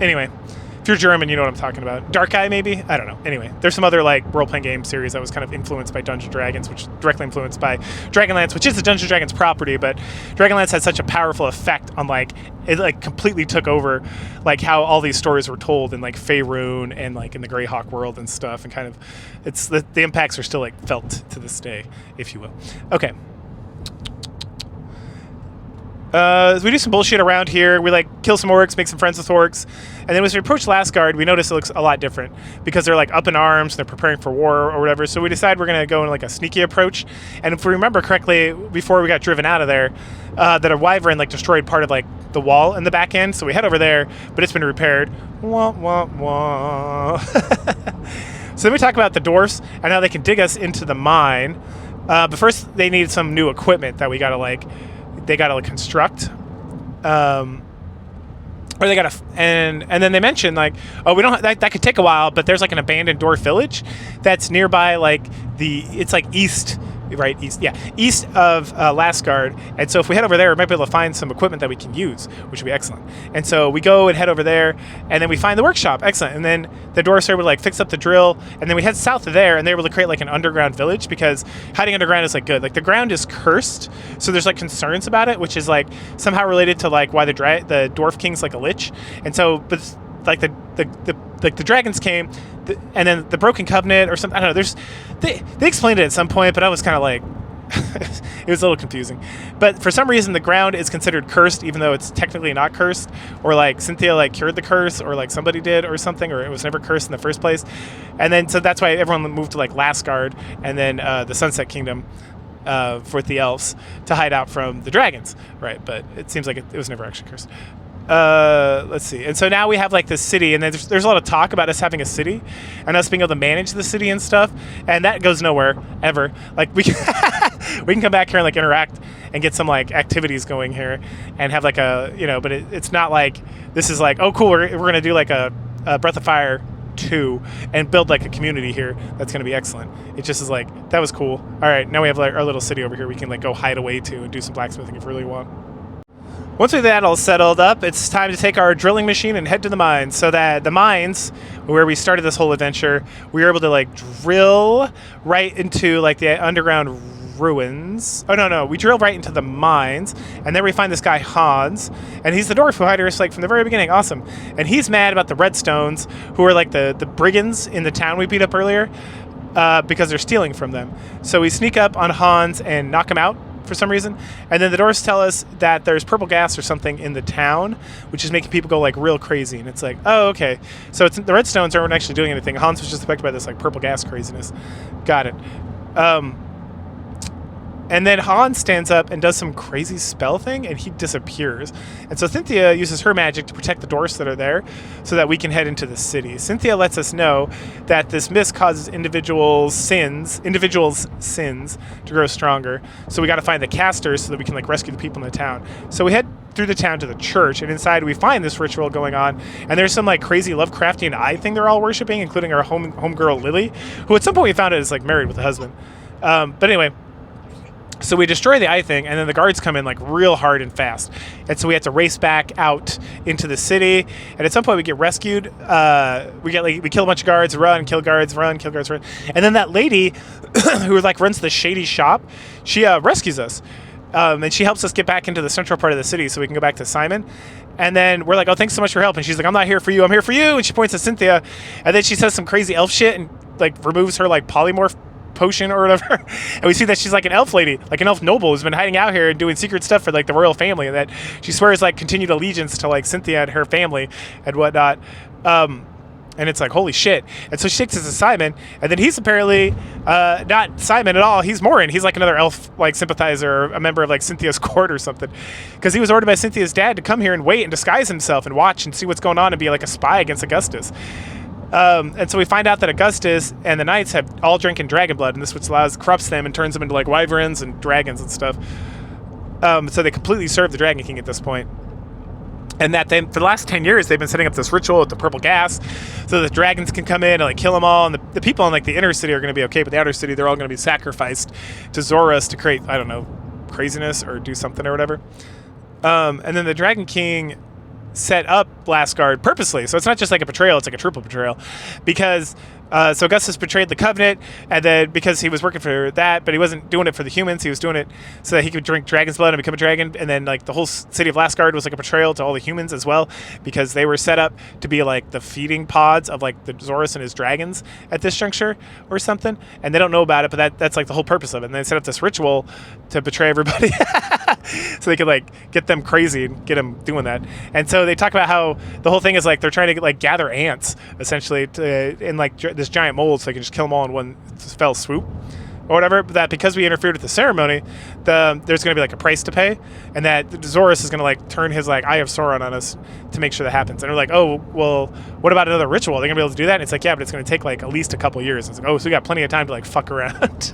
Anyway, if you're German, you know what I'm talking about. Dark Eye, maybe? I don't know. Anyway, there's some other like role-playing game series that was kind of influenced by Dungeons & Dragons, which directly influenced by Dragonlance, which is a Dungeons & Dragons property, but Dragonlance had such a powerful effect on like, it like completely took over like how all these stories were told in like Faerun and like in the Greyhawk world and stuff, and kind of, it's the impacts are still like felt to this day, if you will. Okay. We do some bullshit around here. We like kill some orcs, make some friends with orcs, and then as we approach Lasgard, we notice it looks a lot different because they're like up in arms, they're preparing for war or whatever. So we decide we're gonna go in like a sneaky approach. And if we remember correctly, before we got driven out of there, that a wyvern like destroyed part of like the wall in the back end. So we head over there, but it's been repaired. Wah wah wah. So then we talk about the dwarfs and how they can dig us into the mine. But first, they need some new equipment that they gotta construct, or they gotta, and then they mention like, oh, we don't that could take a while, but there's like an abandoned dwarf village that's nearby, like it's like east of Lasgard, and so if we head over there, we might be able to find some equipment that we can use, which would be excellent. And so we go and head over there, and then we find the workshop, excellent. And then the dwarves are able to like fix up the drill, and then we head south of there, and they're able to create like an underground village because hiding underground is like good. Like the ground is cursed, so there's like concerns about it, which is like somehow related to like why the dwarf king's like a lich, and so but like the dragons came, and then the broken covenant or something. I don't know. They explained it at some point, but I was kind of like, it was a little confusing. But for some reason, the ground is considered cursed, even though it's technically not cursed, or like Cynthia like cured the curse, or like somebody did, or something, or it was never cursed in the first place. And then so that's why everyone moved to like Lasgard, and then the Sunset Kingdom. For the elves to hide out from the dragons, right? But it seems like it was never actually cursed. Let's see. And so now we have like this city, and there's a lot of talk about us having a city and us being able to manage the city and stuff, and that goes nowhere ever. Like we can come back here and like interact and get some like activities going here and have like a, but it's not like this is like, oh cool, we're gonna do like a Breath of Fire 2 and build like a community here. That's going to be excellent. It just is like, that was cool. All right, now we have like our little city over here we can like go hide away to and do some blacksmithing if we really want. Once we have that all settled up, it's time to take our drilling machine and head to the mines. So that the mines, where we started this whole adventure, we were able to like drill right into like the underground ruins. Oh no, we drill right into the mines, and then we find this guy Hans, and he's the dwarf who hired us like from the very beginning. Awesome. And he's mad about the Redstones, who are like the brigands in the town we beat up earlier, because they're stealing from them. So we sneak up on Hans and knock him out for some reason, and then the dwarves tell us that there's purple gas or something in the town, which is making people go like real crazy. And it's like, oh okay, so it's the Redstones aren't actually doing anything. Hans was just affected by this like purple gas craziness. Got it. And then Hans stands up and does some crazy spell thing, and he disappears. And so Cynthia uses her magic to protect the dwarfs that are there so that we can head into the city. Cynthia lets us know that this mist causes individuals' sins to grow stronger. So we got to find the casters so that we can like rescue the people in the town. So we head through the town to the church, and inside we find this ritual going on, and there's some like crazy Lovecraftian eye thing they're all worshiping, including our homegirl Lily, who at some point we found out is like married with a husband. But anyway, so we destroy the eye thing, and then the guards come in like real hard and fast. And so we have to race back out into the city. And at some point we get rescued. We kill a bunch of guards, run, kill guards, run, kill guards, run. And then that lady who like runs the shady shop, she rescues us. And she helps us get back into the central part of the city so we can go back to Simon. And then we're like, oh, thanks so much for your help. And she's like, I'm not here for you, I'm here for you. And she points at Cynthia. And then she says some crazy elf shit and like removes her like polymorph potion or whatever, and we see that she's like an elf lady, like an elf noble who's been hiding out here and doing secret stuff for like the royal family, and that she swears like continued allegiance to like Cynthia and her family and whatnot. And it's like, holy shit. And so she takes us to Simon, and then he's apparently not Simon at all. He's Morin. He's like another elf like sympathizer, or a member of like Cynthia's court or something, because he was ordered by Cynthia's dad to come here and wait and disguise himself and watch and see what's going on and be like a spy against Augustus. And so we find out that Augustus and the knights have all drinking dragon blood, and this which corrupts them and turns them into like wyverns and dragons and stuff. So they completely serve the Dragon King at this point. And that for the last 10 years, they've been setting up this ritual with the purple gas so the dragons can come in and like kill them all. And the people in like the inner city are going to be okay, but the outer city, they're all going to be sacrificed to Zorus to create, I don't know, craziness or do something or whatever. And then the Dragon King set up Lasgard purposely. So it's not just like a betrayal, it's like a triple betrayal. Because So Augustus betrayed the covenant, and then because he was working for that, but he wasn't doing it for the humans, he was doing it so that he could drink dragon's blood and become a dragon. And then like the whole city of Lasgard was like a betrayal to all the humans as well, because they were set up to be like the feeding pods of like the Zorus and his dragons at this juncture or something. And they don't know about it, but that's like the whole purpose of it. And they set up this ritual to betray everybody, so they could like get them crazy and get them doing that. And so they talk about how the whole thing is like they're trying to like gather ants essentially in like this giant mold, so they can just kill them all in one fell swoop or whatever. But that because we interfered with the ceremony, there's going to be like a price to pay, and that Zorus is going to like turn his like Eye of Sauron on us to make sure that happens. And we're like, oh well, what about another ritual? They're going to be able to do that? And it's like, yeah, but it's going to take like at least a couple years. It's like, oh, so we got plenty of time to like fuck around.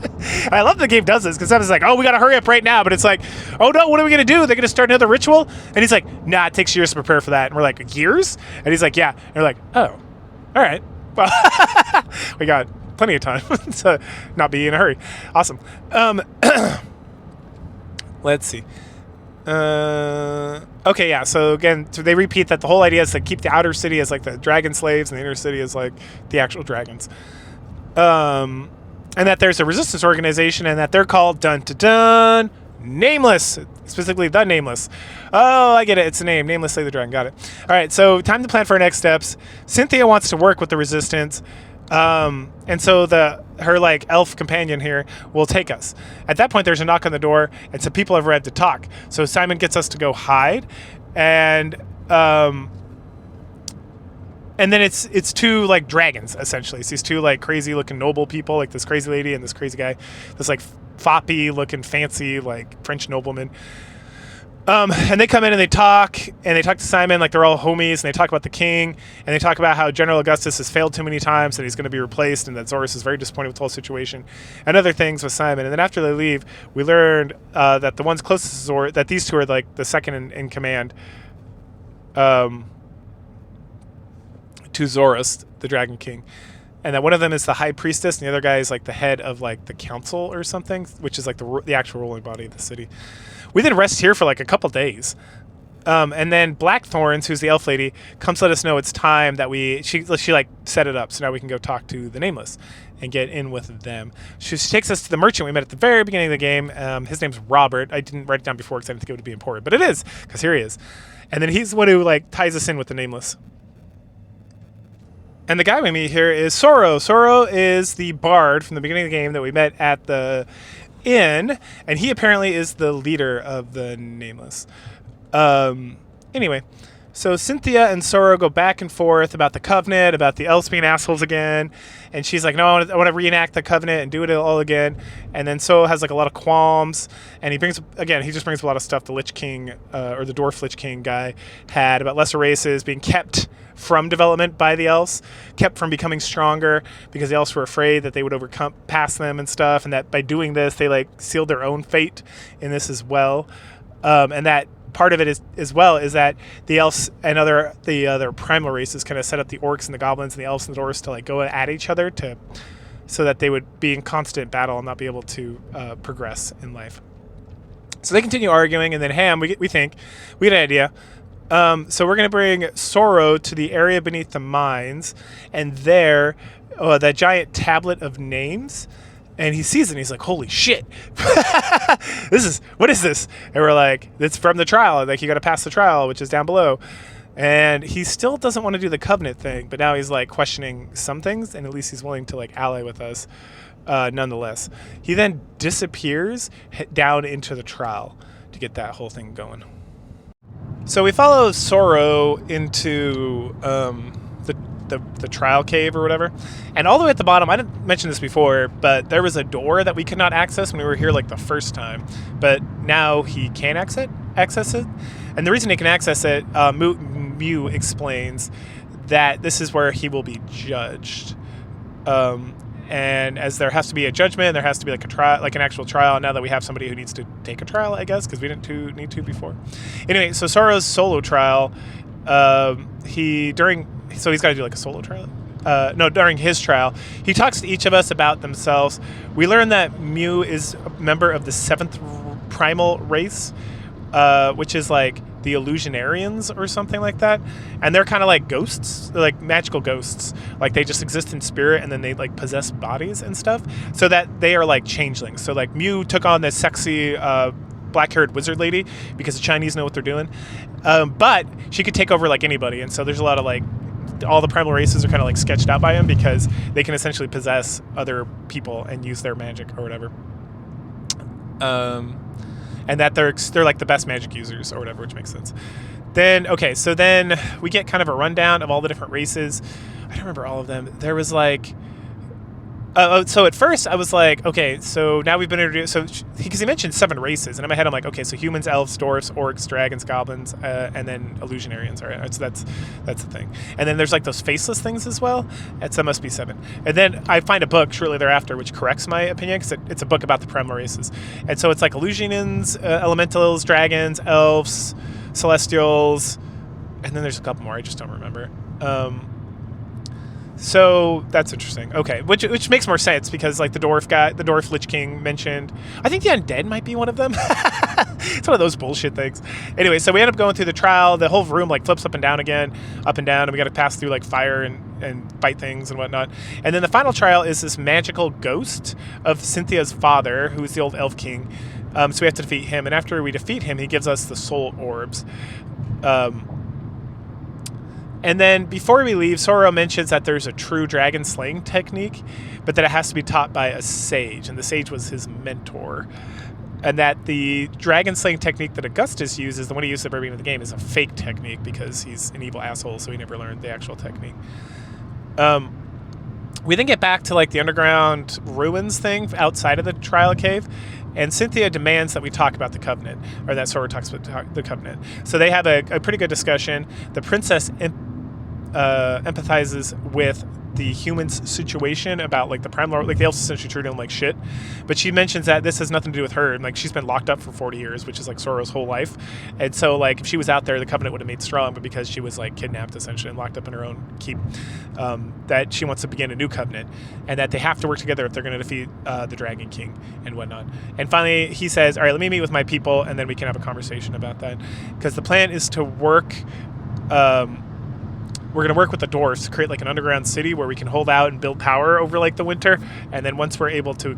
I love the game does this, because sometimes it's like, oh, we got to hurry up right now, but it's like, oh no, what are we going to do? They're going to start another ritual? And he's like, nah, it takes years to prepare for that. And we're like, years? And he's like, yeah. And we're like, oh, all right. Well, we got plenty of time to not be in a hurry. Awesome. Let's see. Okay, yeah. So again, they repeat that the whole idea is to keep the outer city as like the dragon slaves, and the inner city is like the actual dragons. And that there's a resistance organization, and that they're called dun Nameless, specifically the Nameless. Oh, I get it. It's a name. Nameless Slay the Dragon. Got it. All right. So time to plan for our next steps. Cynthia wants to work with the resistance. And so her like elf companion here will take us. At that point, there's a knock on the door, and some people have arrived to talk. So Simon gets us to go hide, and then it's two like dragons essentially. It's these two like crazy looking noble people, like this crazy lady and this crazy guy, this like foppy looking fancy like French nobleman. And they come in and they talk to Simon like they're all homies, and they talk about the king, and they talk about how General Augustus has failed too many times, that he's going to be replaced, and that Zorus is very disappointed with the whole situation, and other things with Simon. And then after they leave, we learned that the ones closest to Zorus, that these two are like the second in command to Zorus, the Dragon King. And that one of them is the high priestess, and the other guy is like the head of like the council or something, which is like the actual ruling body of the city. We then rest here for like a couple days. And then Blackthorns, who's the elf lady, comes to let us know it's time that she like set it up. So now we can go talk to the Nameless and get in with them. She takes us to the merchant we met at the very beginning of the game. His name's Robert. I didn't write it down before because I didn't think it would be important, but it is, because here he is. And then he's the one who like ties us in with the Nameless. And the guy we meet here is Soro. Soro is the bard from the beginning of the game that we met at the inn, and he apparently is the leader of the Nameless. Anyway, so Cynthia and Soro go back and forth about the Covenant, about the elves being assholes again, and she's like, no, I want to reenact the Covenant and do it all again. And then Soro has like a lot of qualms, and he just brings a lot of stuff the Lich King, or the Dwarf Lich King guy had about lesser races being kept from development by the elves, kept from becoming stronger because the elves were afraid that they would overcome past them and stuff, and that by doing this they like sealed their own fate in this as well. And that part of it is as well is that the elves and the other primal races kind of set up the orcs and the goblins and the elves and the dwarves to like go at each other so that they would be in constant battle and not be able to progress in life. So they continue arguing, and then Ham, we think we had an idea. So we're going to bring Soro to the area beneath the mines, and there, that giant tablet of names, and he sees it, and he's like, holy shit, what is this? And we're like, it's from the trial, like you got to pass the trial, which is down below. And he still doesn't want to do the Covenant thing, but now he's like questioning some things, and at least he's willing to like ally with us nonetheless. He then disappears down into the trial to get that whole thing going. So we follow Soro into the trial cave or whatever, and all the way at the bottom, I didn't mention this before, but there was a door that we could not access when we were here like the first time, but now he can access it. And the reason he can access it, Mew explains that this is where he will be judged. And as there has to be a judgment, there has to be like a trial, like an actual trial. Now that we have somebody who needs to take a trial, I guess, because we didn't need to before. Anyway, so Soro's solo trial, he's got to do like a solo trial. During his trial, he talks to each of us about themselves. We learn that Mew is a member of the 7th primal race, which is like the Illusionarians or something like that, and they're kind of like ghosts. They're like magical ghosts. Like they just exist in spirit, and then they like possess bodies and stuff. So that they are like changelings. So like Mew took on this sexy black-haired wizard lady because the Chinese know what they're doing, but she could take over like anybody. And so there's a lot of like all the primal races are kind of like sketched out by him because they can essentially possess other people and use their magic or whatever. And that they're like the best magic users or whatever, which makes sense. Then then we get kind of a rundown of all the different races. I don't remember all of them. There was like so at first I was like, okay, so now we've been introduced. So because he mentioned 7 races, and in my head I'm like, okay, so humans, elves, dwarfs, orcs, dragons, goblins, and then illusionarians. All right, so that's the thing. And then there's like those faceless things as well. And so that must be 7. And then I find a book shortly thereafter which corrects my opinion because it's a book about the primal races. And so it's like illusionians, elementals, dragons, elves, celestials, and then there's a couple more I just don't remember. So that's interesting. Okay, which makes more sense because like the dwarf Lich King mentioned. I think the undead might be one of them. It's one of those bullshit things. Anyway, so we end up going through the trial. The whole room like flips up and down, and we got to pass through like fire and fight things and whatnot. And then the final trial is this magical ghost of Cynthia's father, who is the old elf king. So we have to defeat him, and after we defeat him, he gives us the soul orbs. And then before we leave, Soro mentions that there's a true dragon slaying technique, but that it has to be taught by a sage, and the sage was his mentor. And that the dragon slaying technique that Augustus uses, the one he used at the beginning of the game, is a fake technique because he's an evil asshole, so he never learned the actual technique. We then get back to like the underground ruins thing outside of the trial cave, and Cynthia demands that we talk about the Covenant, or that Sora talks about the Covenant. So they have a pretty good discussion. The princess empathizes with the humans' situation about like the primal, like the elves essentially treat them like shit, but she mentions that this has nothing to do with her, and like she's been locked up for 40 years, which is like Soro's whole life, and so like if she was out there, the Covenant would have made strong, but because she was like kidnapped essentially and locked up in her own keep, that she wants to begin a new Covenant, and that they have to work together if they're going to defeat the Dragon King and whatnot. And finally he says, all right, let me meet with my people and then we can have a conversation about that, because the plan is to work we're going to work with the dwarves to create like an underground city where we can hold out and build power over like the winter, and then once we're able to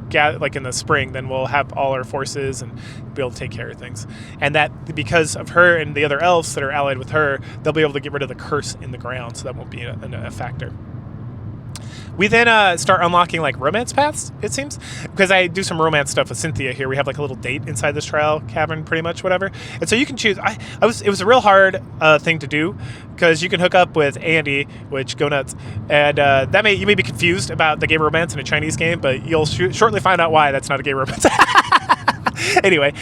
gather like in the spring, then we'll have all our forces and be able to take care of things. And that because of her and the other elves that are allied with her, they'll be able to get rid of the curse in the ground, so that won't be a factor. We then start unlocking like romance paths, it seems, because I do some romance stuff with Cynthia here. We have like a little date inside this trial cavern, pretty much, whatever. And so you can choose. It was a real hard thing to do, because you can hook up with Andy, which go nuts, and you may be confused about the gay romance in a Chinese game, but you'll shortly find out why that's not a gay romance. Anyway,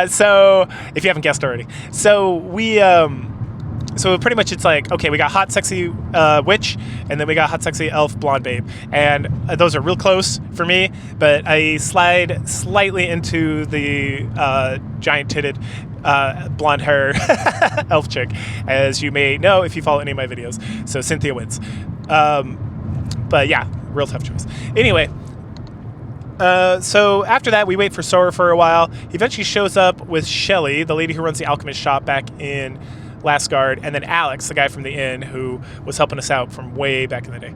so if you haven't guessed already, so we. So pretty much it's like, okay, we got hot, sexy witch, and then we got hot, sexy elf, blonde babe. And those are real close for me, but I slide slightly into the giant-titted, blonde hair elf chick, as you may know if you follow any of my videos. So Cynthia wins. But yeah, real tough choice. Anyway, so after that, we wait for Sora for a while. He eventually shows up with Shelly, the lady who runs the alchemist shop back in Lastgard, and then Alex, the guy from the inn who was helping us out from way back in the day.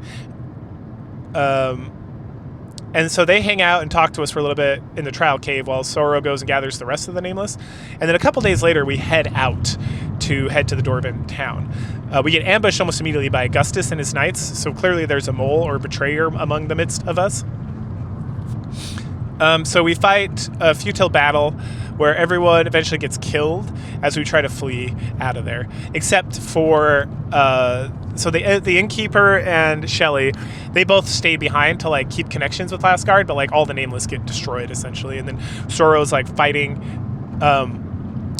And so they hang out and talk to us for a little bit in the trial cave while Sora goes and gathers the rest of the Nameless. And then a couple days later, we head out to head to the Dwarven town. We get ambushed almost immediately by Augustus and his knights, so clearly there's a mole or a betrayer among the midst of us. So we fight a futile battle where everyone eventually gets killed as we try to flee out of there, except for so the innkeeper and Shelly, they both stay behind to like keep connections with Lastgard, but like all the Nameless get destroyed essentially, and then Soro's like fighting.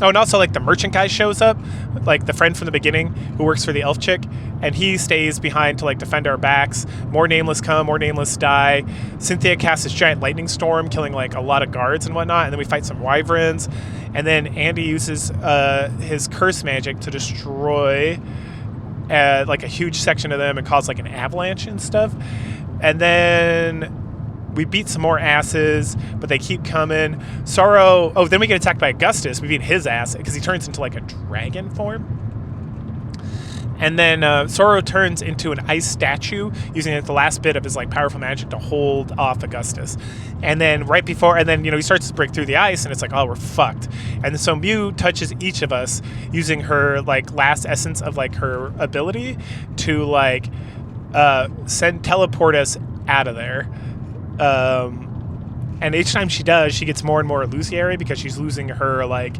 Oh, and also like the merchant guy shows up, like the friend from the beginning who works for the elf chick, and he stays behind to like defend our backs. More Nameless come, more Nameless die. Cynthia casts this giant lightning storm, killing like a lot of guards and whatnot, and then we fight some wyverns. And then Andy uses his curse magic to destroy like a huge section of them and cause like an avalanche and stuff. And then we beat some more asses, but they keep coming. Sorrow. Oh, then we get attacked by Augustus. We beat his ass because he turns into like a dragon form. And then Sorrow turns into an ice statue, using like the last bit of his like powerful magic to hold off Augustus. And then right before, and then he starts to break through the ice, and it's like, oh, we're fucked. And then so Mew touches each of us using her like last essence of like her ability to like teleport us out of there. And each time she does, she gets more and more illusory because she's losing her like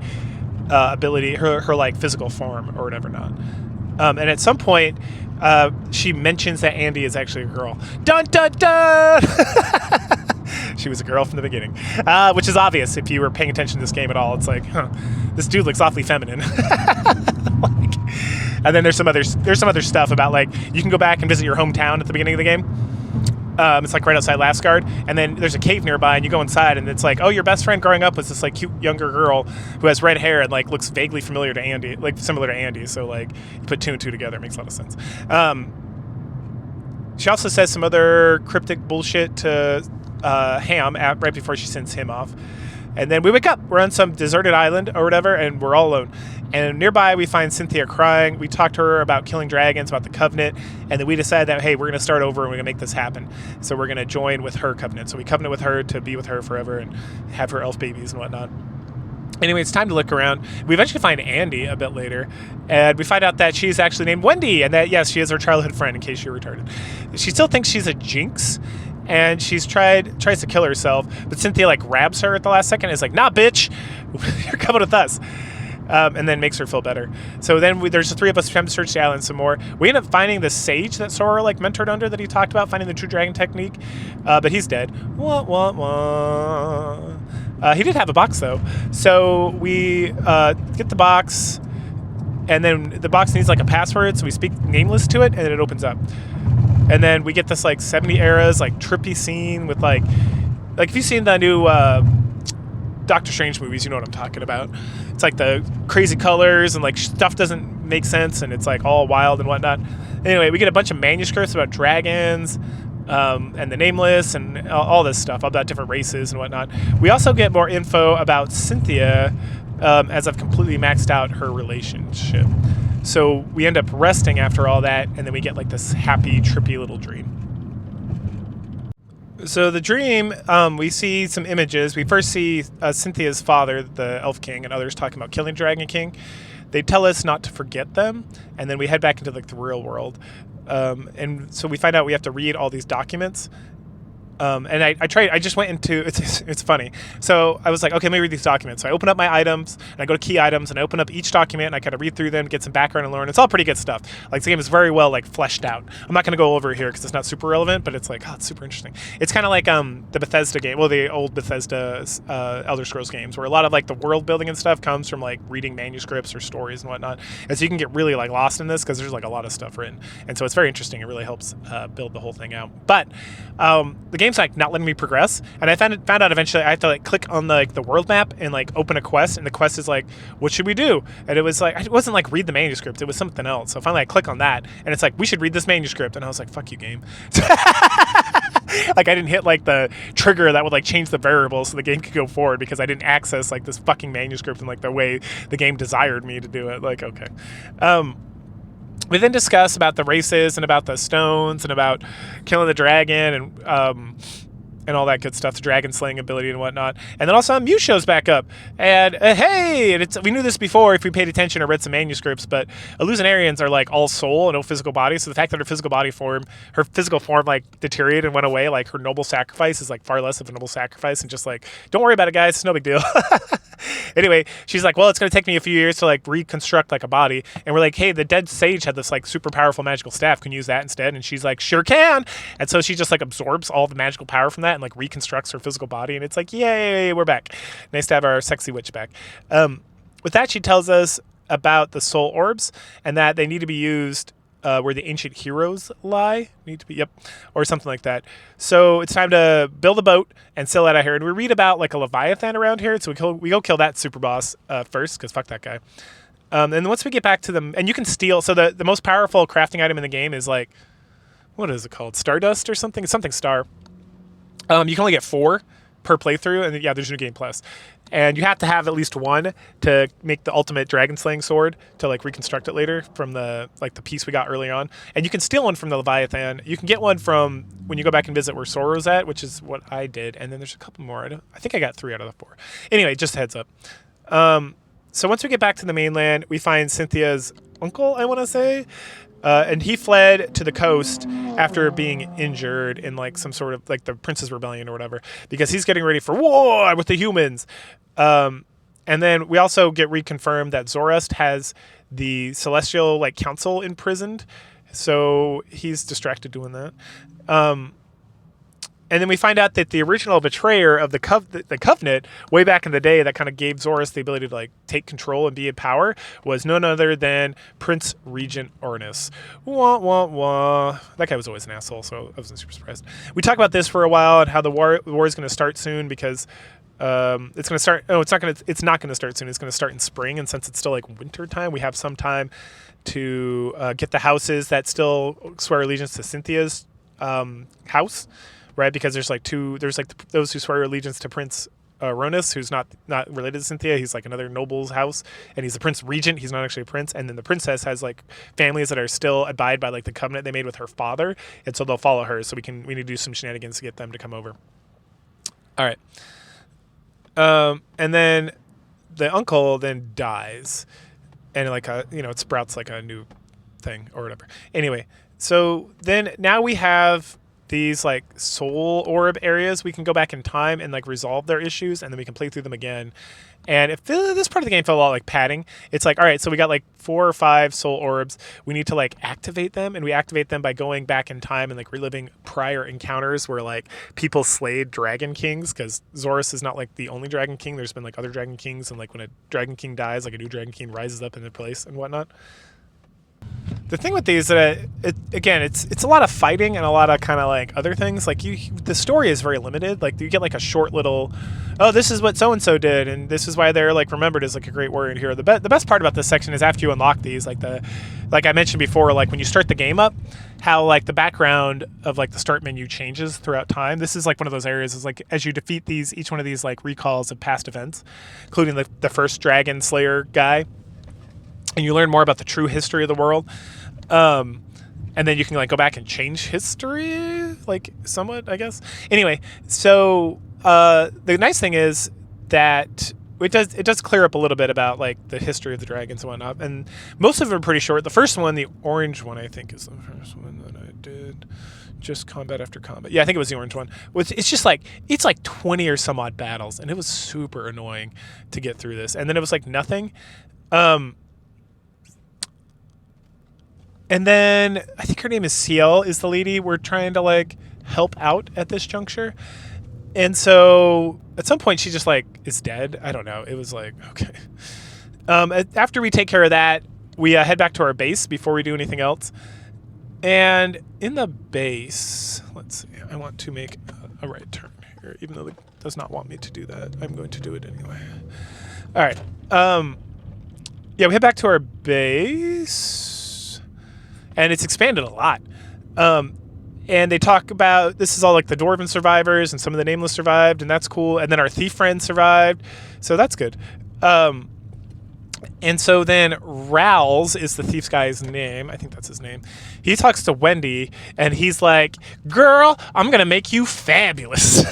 ability, her like physical form or whatever not. And at some point, she mentions that Andy is actually a girl. Dun dun dun! She was a girl from the beginning, which is obvious if you were paying attention to this game at all. It's like, huh, this dude looks awfully feminine. And then there's some other stuff about like you can go back and visit your hometown at the beginning of the game. It's like right outside Lasgard, and then there's a cave nearby, and you go inside, and it's like, oh, your best friend growing up was this like cute younger girl who has red hair and like looks vaguely familiar to Andy, like similar to Andy. So like you put two and two together, it makes a lot of sense. She also says some other cryptic bullshit to Ham right before she sends him off. And then we wake up. We're on some deserted island or whatever, and we're all alone. And nearby, we find Cynthia crying. We talk to her about killing dragons, about the Covenant, and then we decide that, hey, we're going to start over and we're going to make this happen. So we're going to join with her Covenant. So we covenant with her to be with her forever and have her elf babies and whatnot. Anyway, it's time to look around. We eventually find Andy a bit later, and we find out that she's actually named Wendy, and that, yes, she is her childhood friend, in case you're retarded. She still thinks she's a jinx, and she's tries to kill herself, but Cynthia like grabs her at the last second and is like, nah, bitch, you're coming with us. And then makes her feel better. So then there's the three of us trying to search the island some more. We end up finding the sage that Sora like mentored under that he talked about, finding the true dragon technique, but he's dead. Wah, wah, wah. He did have a box though. So we get the box, and then the box needs like a password, so we speak Nameless to it, and it opens up. And then we get this like 70 eras like trippy scene with like if you've seen the new Doctor Strange movies, you know what I'm talking about. It's like the crazy colors and like stuff doesn't make sense, and it's like all wild and whatnot. Anyway, we get a bunch of manuscripts about dragons and the Nameless and all this stuff about different races and whatnot. We also get more info about Cynthia as I've completely maxed out her relationship. So we end up resting after all that, and then we get like this happy, trippy little dream. So the dream, we see some images. We first see Cynthia's father, the Elf King, and others talking about killing Dragon King. They tell us not to forget them, and then we head back into like the real world. And so we find out we have to read all these documents. And I just went into, it's funny. So I was like, okay, let me read these documents. So I open up my items, and I go to key items, and I open up each document, and I kind of read through them, get some background and learn. It's all pretty good stuff. Like, the game is very well, like, fleshed out. I'm not going to go over it here because it's not super relevant, but it's like, oh, it's super interesting. It's kind of like the Bethesda game, well, the old Bethesda Elder Scrolls games, where a lot of, like, the world building and stuff comes from, like, reading manuscripts or stories and whatnot. And so you can get really, like, lost in this because there's, like, a lot of stuff written. And so it's very interesting. It really helps build the whole thing out. But the game's like not letting me progress, and I found out eventually I have to like click on the world map and like open a quest, and the quest is like, what should we do? And it was like, it wasn't like read the manuscript, it was something else. So finally I click on that, and it's like, we should read this manuscript, and I was like, fuck you, game. Like I didn't hit like the trigger that would like change the variables so the game could go forward because I didn't access like this fucking manuscript in like the way the game desired me to do it. Like, okay. We then discuss about the races and about the stones and about killing the dragon and all that good stuff, the dragon slaying ability and whatnot. And then also Mew shows back up. And hey, and we knew this before if we paid attention or read some manuscripts, but Illusionarians are like all soul and no physical body. So the fact that her physical form like deteriorated and went away, like her noble sacrifice is like far less of a noble sacrifice, and just like, don't worry about it, guys, it's no big deal. Anyway, she's like, well, it's going to take me a few years to like reconstruct like a body. And we're like, hey, the dead sage had this like super powerful magical staff. Can you use that instead? And she's like, sure can. And so she just like absorbs all the magical power from that and like reconstructs her physical body. And it's like, yay, we're back. Nice to have our sexy witch back. With that, she tells us about the soul orbs and that they need to be used where the ancient heroes lie. Or something like that. So it's time to build a boat and sail out of here. And we read about like a Leviathan around here, so we go kill that super boss first, because fuck that guy. And once we get back to them, and you can steal. So the most powerful crafting item in the game is like, what is it called? Stardust or something? It's something star. You can only get 4 per playthrough, and yeah, there's New Game Plus. And you have to have at least 1 to make the ultimate dragon slaying sword to like reconstruct it later from the piece we got early on. And you can steal one from the Leviathan. You can get one from when you go back and visit where Soro's at, which is what I did. And then there's a couple more. I think I got 3 out of the 4. Anyway, just a heads up. So once we get back to the mainland, we find Cynthia's uncle, I want to say. And he fled to the coast after being injured in like some sort of like the Prince's Rebellion or whatever, because he's getting ready for war with the humans. And then we also get reconfirmed that Zoroast has the Celestial like Council imprisoned, so he's distracted doing that. And then we find out that the original betrayer of the Covenant, way back in the day, that kind of gave Zoroast the ability to like take control and be in power, was none other than Prince Regent Ornis. Wah, wah, wah. That guy was always an asshole, so I wasn't super surprised. We talked about this for a while and how the war is going to start soon because it's going to start. Oh, it's not going to start soon. It's going to start in spring, and since it's still like winter time, we have some time to get the houses that still swear allegiance to Cynthia's house. Right, because there's like those who swear allegiance to Prince Ronus, who's not related to Cynthia. He's like another noble's house, and he's the Prince Regent. He's not actually a prince. And then the princess has like families that are still abide by like the covenant they made with her father, and so they'll follow her. So we need to do some shenanigans to get them to come over. All right, and then the uncle then dies, and like it sprouts like a new thing or whatever. Anyway, so then now we have these like soul orb areas we can go back in time and like resolve their issues, and then we can play through them again. And if this part of the game felt a lot like padding, it's like, all right, so we got like 4 or 5 soul orbs. We need to like activate them, and we activate them by going back in time and like reliving prior encounters where like people slayed dragon kings, because Zoroast is not like the only dragon king. There's been like other dragon kings, and like when a dragon king dies, like a new dragon king rises up in their place and whatnot. The thing with these, it's a lot of fighting and a lot of kind of like other things. Like the story is very limited. Like you get like a short little, oh, this is what so and so did, and this is why they're like remembered as like a great warrior hero. The best part about this section is after you unlock these, like I mentioned before, like when you start the game up, how like the background of like the start menu changes throughout time. This is like one of those areas is like as you defeat each one of these like recalls of past events, including the first dragon slayer guy. And you learn more about the true history of the world. And then you can like go back and change history, like somewhat, I guess. Anyway, so the nice thing is that it does clear up a little bit about like the history of the dragons and whatnot. And most of them are pretty short. The first one, the orange one, I think is the first one that I did. Just combat after combat. Yeah, I think it was the orange one. It's just like, it's like 20 or some odd battles. And it was super annoying to get through this. And then it was like nothing. And then I think her name is Ciel, is the lady we're trying to like help out at this juncture. And so at some point she just like is dead. I don't know. It was like, okay. After we take care of that, we head back to our base before we do anything else. And in the base, let's see, I want to make a right turn here, even though it does not want me to do that. I'm going to do it anyway. All right. Yeah, we head back to our base. And it's expanded a lot. And they talk about, this is all like the Dwarven survivors, and some of the Nameless survived, and that's cool. And then our thief friend survived, so that's good. And so then Rowls is the thief's guy's name. I think that's his name. He talks to Wendy, and he's like, girl, I'm going to make you fabulous.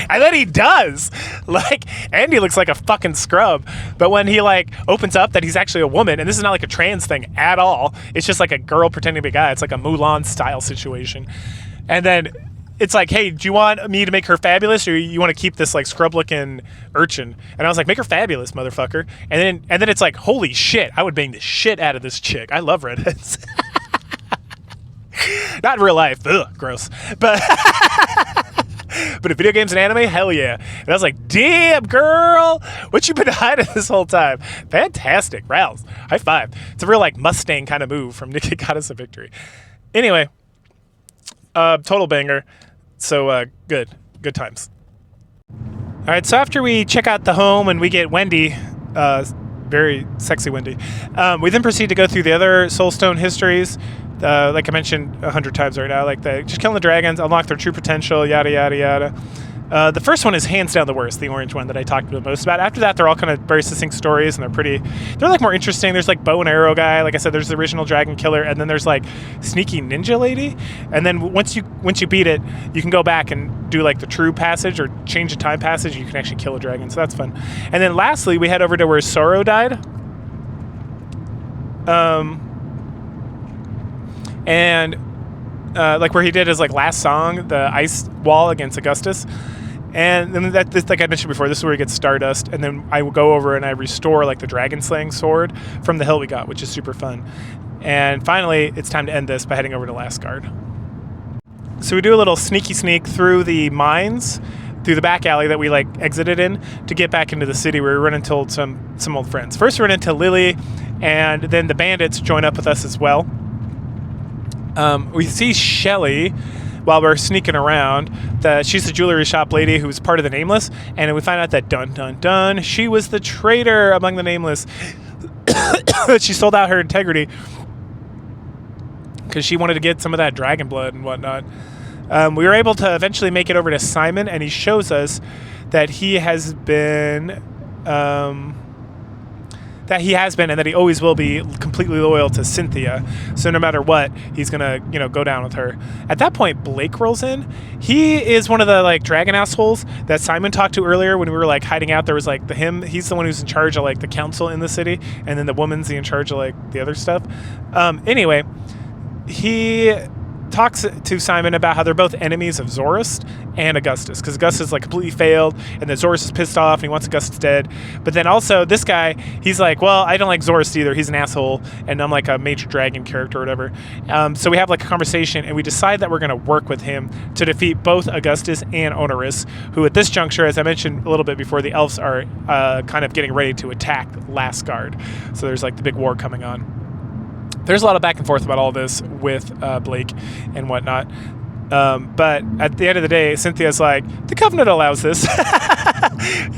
And then he does. Like, Andy looks like a fucking scrub. But when he, like, opens up that he's actually a woman, and this is not like a trans thing at all. It's just like a girl pretending to be a guy. It's like a Mulan-style situation. And then it's like, hey, do you want me to make her fabulous, or you want to keep this like scrub-looking urchin? And I was like, make her fabulous, motherfucker. And then it's like, holy shit, I would bang the shit out of this chick. I love redheads. Not in real life, ugh, gross. But in video games and anime, hell yeah. And I was like, damn, girl, what you been hiding this whole time? Fantastic, Rouse. High five. It's a real like Mustang kind of move from Nick got us a victory. Anyway, total banger. So good times. All right, so after we check out the home and we get Wendy, very sexy Wendy, we then proceed to go through the other Soulstone histories. like I mentioned 100 times right now, like just killing the dragons, unlock their true potential, yada yada yada. The first one is hands down the worst, the orange one that I talked the most about. After that, they're all kind of very succinct stories, and they're like more interesting. There's like bow and arrow guy, like I said, there's the original dragon killer, and then there's like sneaky ninja lady. And then once you beat it, you can go back and do like the true passage or change the time passage. You can actually kill a dragon, so that's fun. And then lastly, we head over to where Sorrow died. And like where he did his like last song, the ice wall against Augustus. And then like I mentioned before, this is where he gets Stardust, and then I will go over and I restore like the dragon slaying sword from the hill we got, which is super fun. And finally, it's time to end this by heading over to Lasgard. So we do a little sneaky sneak through the mines, through the back alley that we like exited in to get back into the city, where we run into some old friends. First we run into Lily, and then the bandits join up with us as well. We see Shelly while we're sneaking around. She's the jewelry shop lady who was part of the Nameless, and we find out that dun dun dun, she was the traitor among the Nameless. She sold out her integrity because she wanted to get some of that dragon blood and whatnot. We were able to eventually make it over to Simon, and he shows us that he has been and that he always will be completely loyal to Cynthia. So no matter what, he's gonna, go down with her. At that point, Blake rolls in. He is one of the like dragon assholes that Simon talked to earlier when we were like hiding out. There was like he's the one who's in charge of like the council in the city, and then the woman's in charge of like the other stuff. Anyway, he talks to Simon about how they're both enemies of Zorist and Augustus, because Augustus like completely failed, and then Zorist is pissed off and he wants Augustus dead. But then also this guy, he's like, well, I don't like Zorist either, he's an asshole, and I'm like a major dragon character or whatever. So we have like a conversation, and we decide that we're going to work with him to defeat both Augustus and Onerus, who at this juncture, as I mentioned a little bit before, the elves are kind of getting ready to attack Lasgard. So there's like the big war coming on. There's a lot of back and forth about all this with Blake and whatnot. But at the end of the day, Cynthia's like, the Covenant allows this.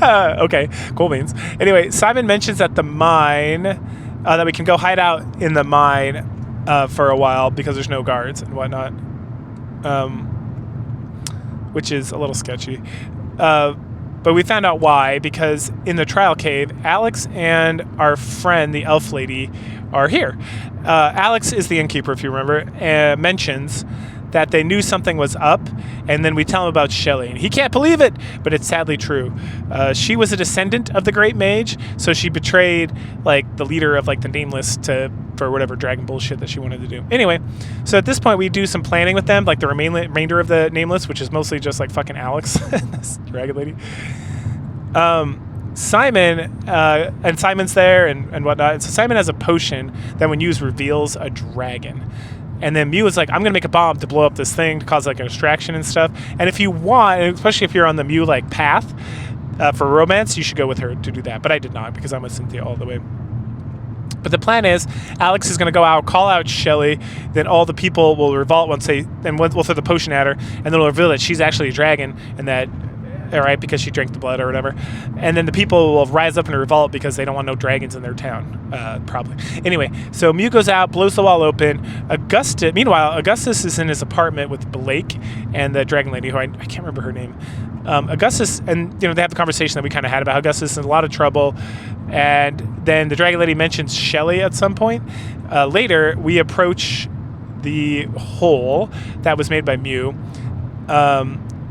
Okay, cool beans. Anyway, Simon mentions that the mine, that we can go hide out in the mine for a while because there's no guards and whatnot, which is a little sketchy. But we found out why, because in the trial cave, Alex and our friend, the elf lady, are here. Alex is the innkeeper, if you remember, mentions that they knew something was up, and then we tell him about Shelly, and he can't believe it, but it's sadly true. She was a descendant of the Great Mage, so she betrayed like the leader of like the Nameless for whatever dragon bullshit that she wanted to do. Anyway, so at this point we do some planning with them, like the remainder of the Nameless, which is mostly just like fucking Alex, this dragon lady. Simon, and Simon's there and whatnot. And so Simon has a potion that when used reveals a dragon. And then Mew is like, I'm going to make a bomb to blow up this thing to cause like a distraction and stuff. And if you want, especially if you're on the Mew like path for romance, you should go with her to do that. But I did not, because I'm with Cynthia all the way. But the plan is, Alex is going to go out, call out Shelly, then all the people will revolt we'll throw the potion at her, and then it'll reveal that she's actually a dragon, and that, all right, because she drank the blood or whatever. And then the people will rise up in a revolt because they don't want no dragons in their town, probably. Anyway, so Mew goes out, blows the wall open. Meanwhile, Augustus is in his apartment with Blake and the dragon lady, who I can't remember her name. Augustus, and they have the conversation that we kind of had about Augustus in a lot of trouble. And then the dragon lady mentions Shelly at some point. Later, we approach the hole that was made by Mew.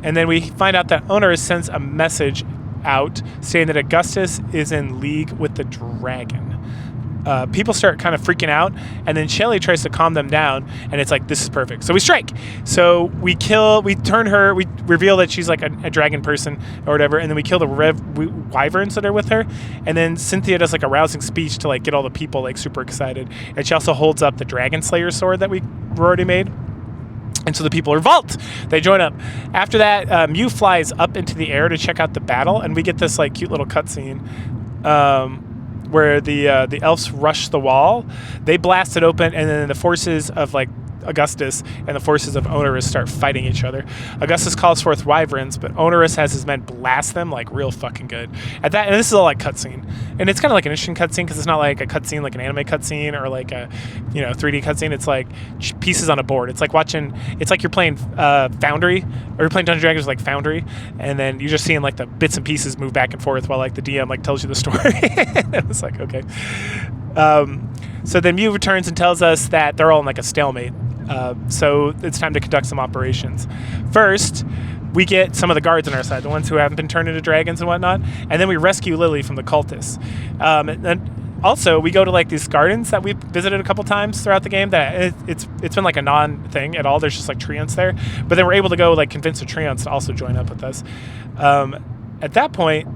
And then we find out that Owner sends a message out saying that Augustus is in league with the dragon. People start kind of freaking out, and then Shelly tries to calm them down, and it's like, this is perfect. So we strike. So we turn her, we reveal that she's like a dragon person or whatever, and then we kill the wyverns that are with her, and then Cynthia does like a rousing speech to like get all the people like super excited, and she also holds up the Dragon Slayer sword that we already made. And so the people revolt. They join up. After that, Mew flies up into the air to check out the battle, and we get this like cute little cutscene where the elves rush the wall. They blast it open, and then the forces of like Augustus and the forces of Onerus start fighting each other. Augustus calls forth wyverns, but Onerus has his men blast them like real fucking good. At that, and this is all like cutscene, and it's kind of like an interesting cutscene because it's not like a cutscene like an anime cutscene or like a 3D cutscene. It's like pieces on a board. It's like watching. It's like you're playing Foundry, or you're playing Dungeons & Dragons like Foundry, and then you're just seeing like the bits and pieces move back and forth while like the DM like tells you the story. It was like okay. So then Mew returns and tells us that they're all in like a stalemate. So it's time to conduct some operations. First, we get some of the guards on our side, the ones who haven't been turned into dragons and whatnot, and then we rescue Lily from the cultists. And also, we go to like these gardens that we've visited a couple times throughout the game. That it's been like a non-thing at all. There's just like treants there, but then we're able to go like convince the treants to also join up with us. At that point,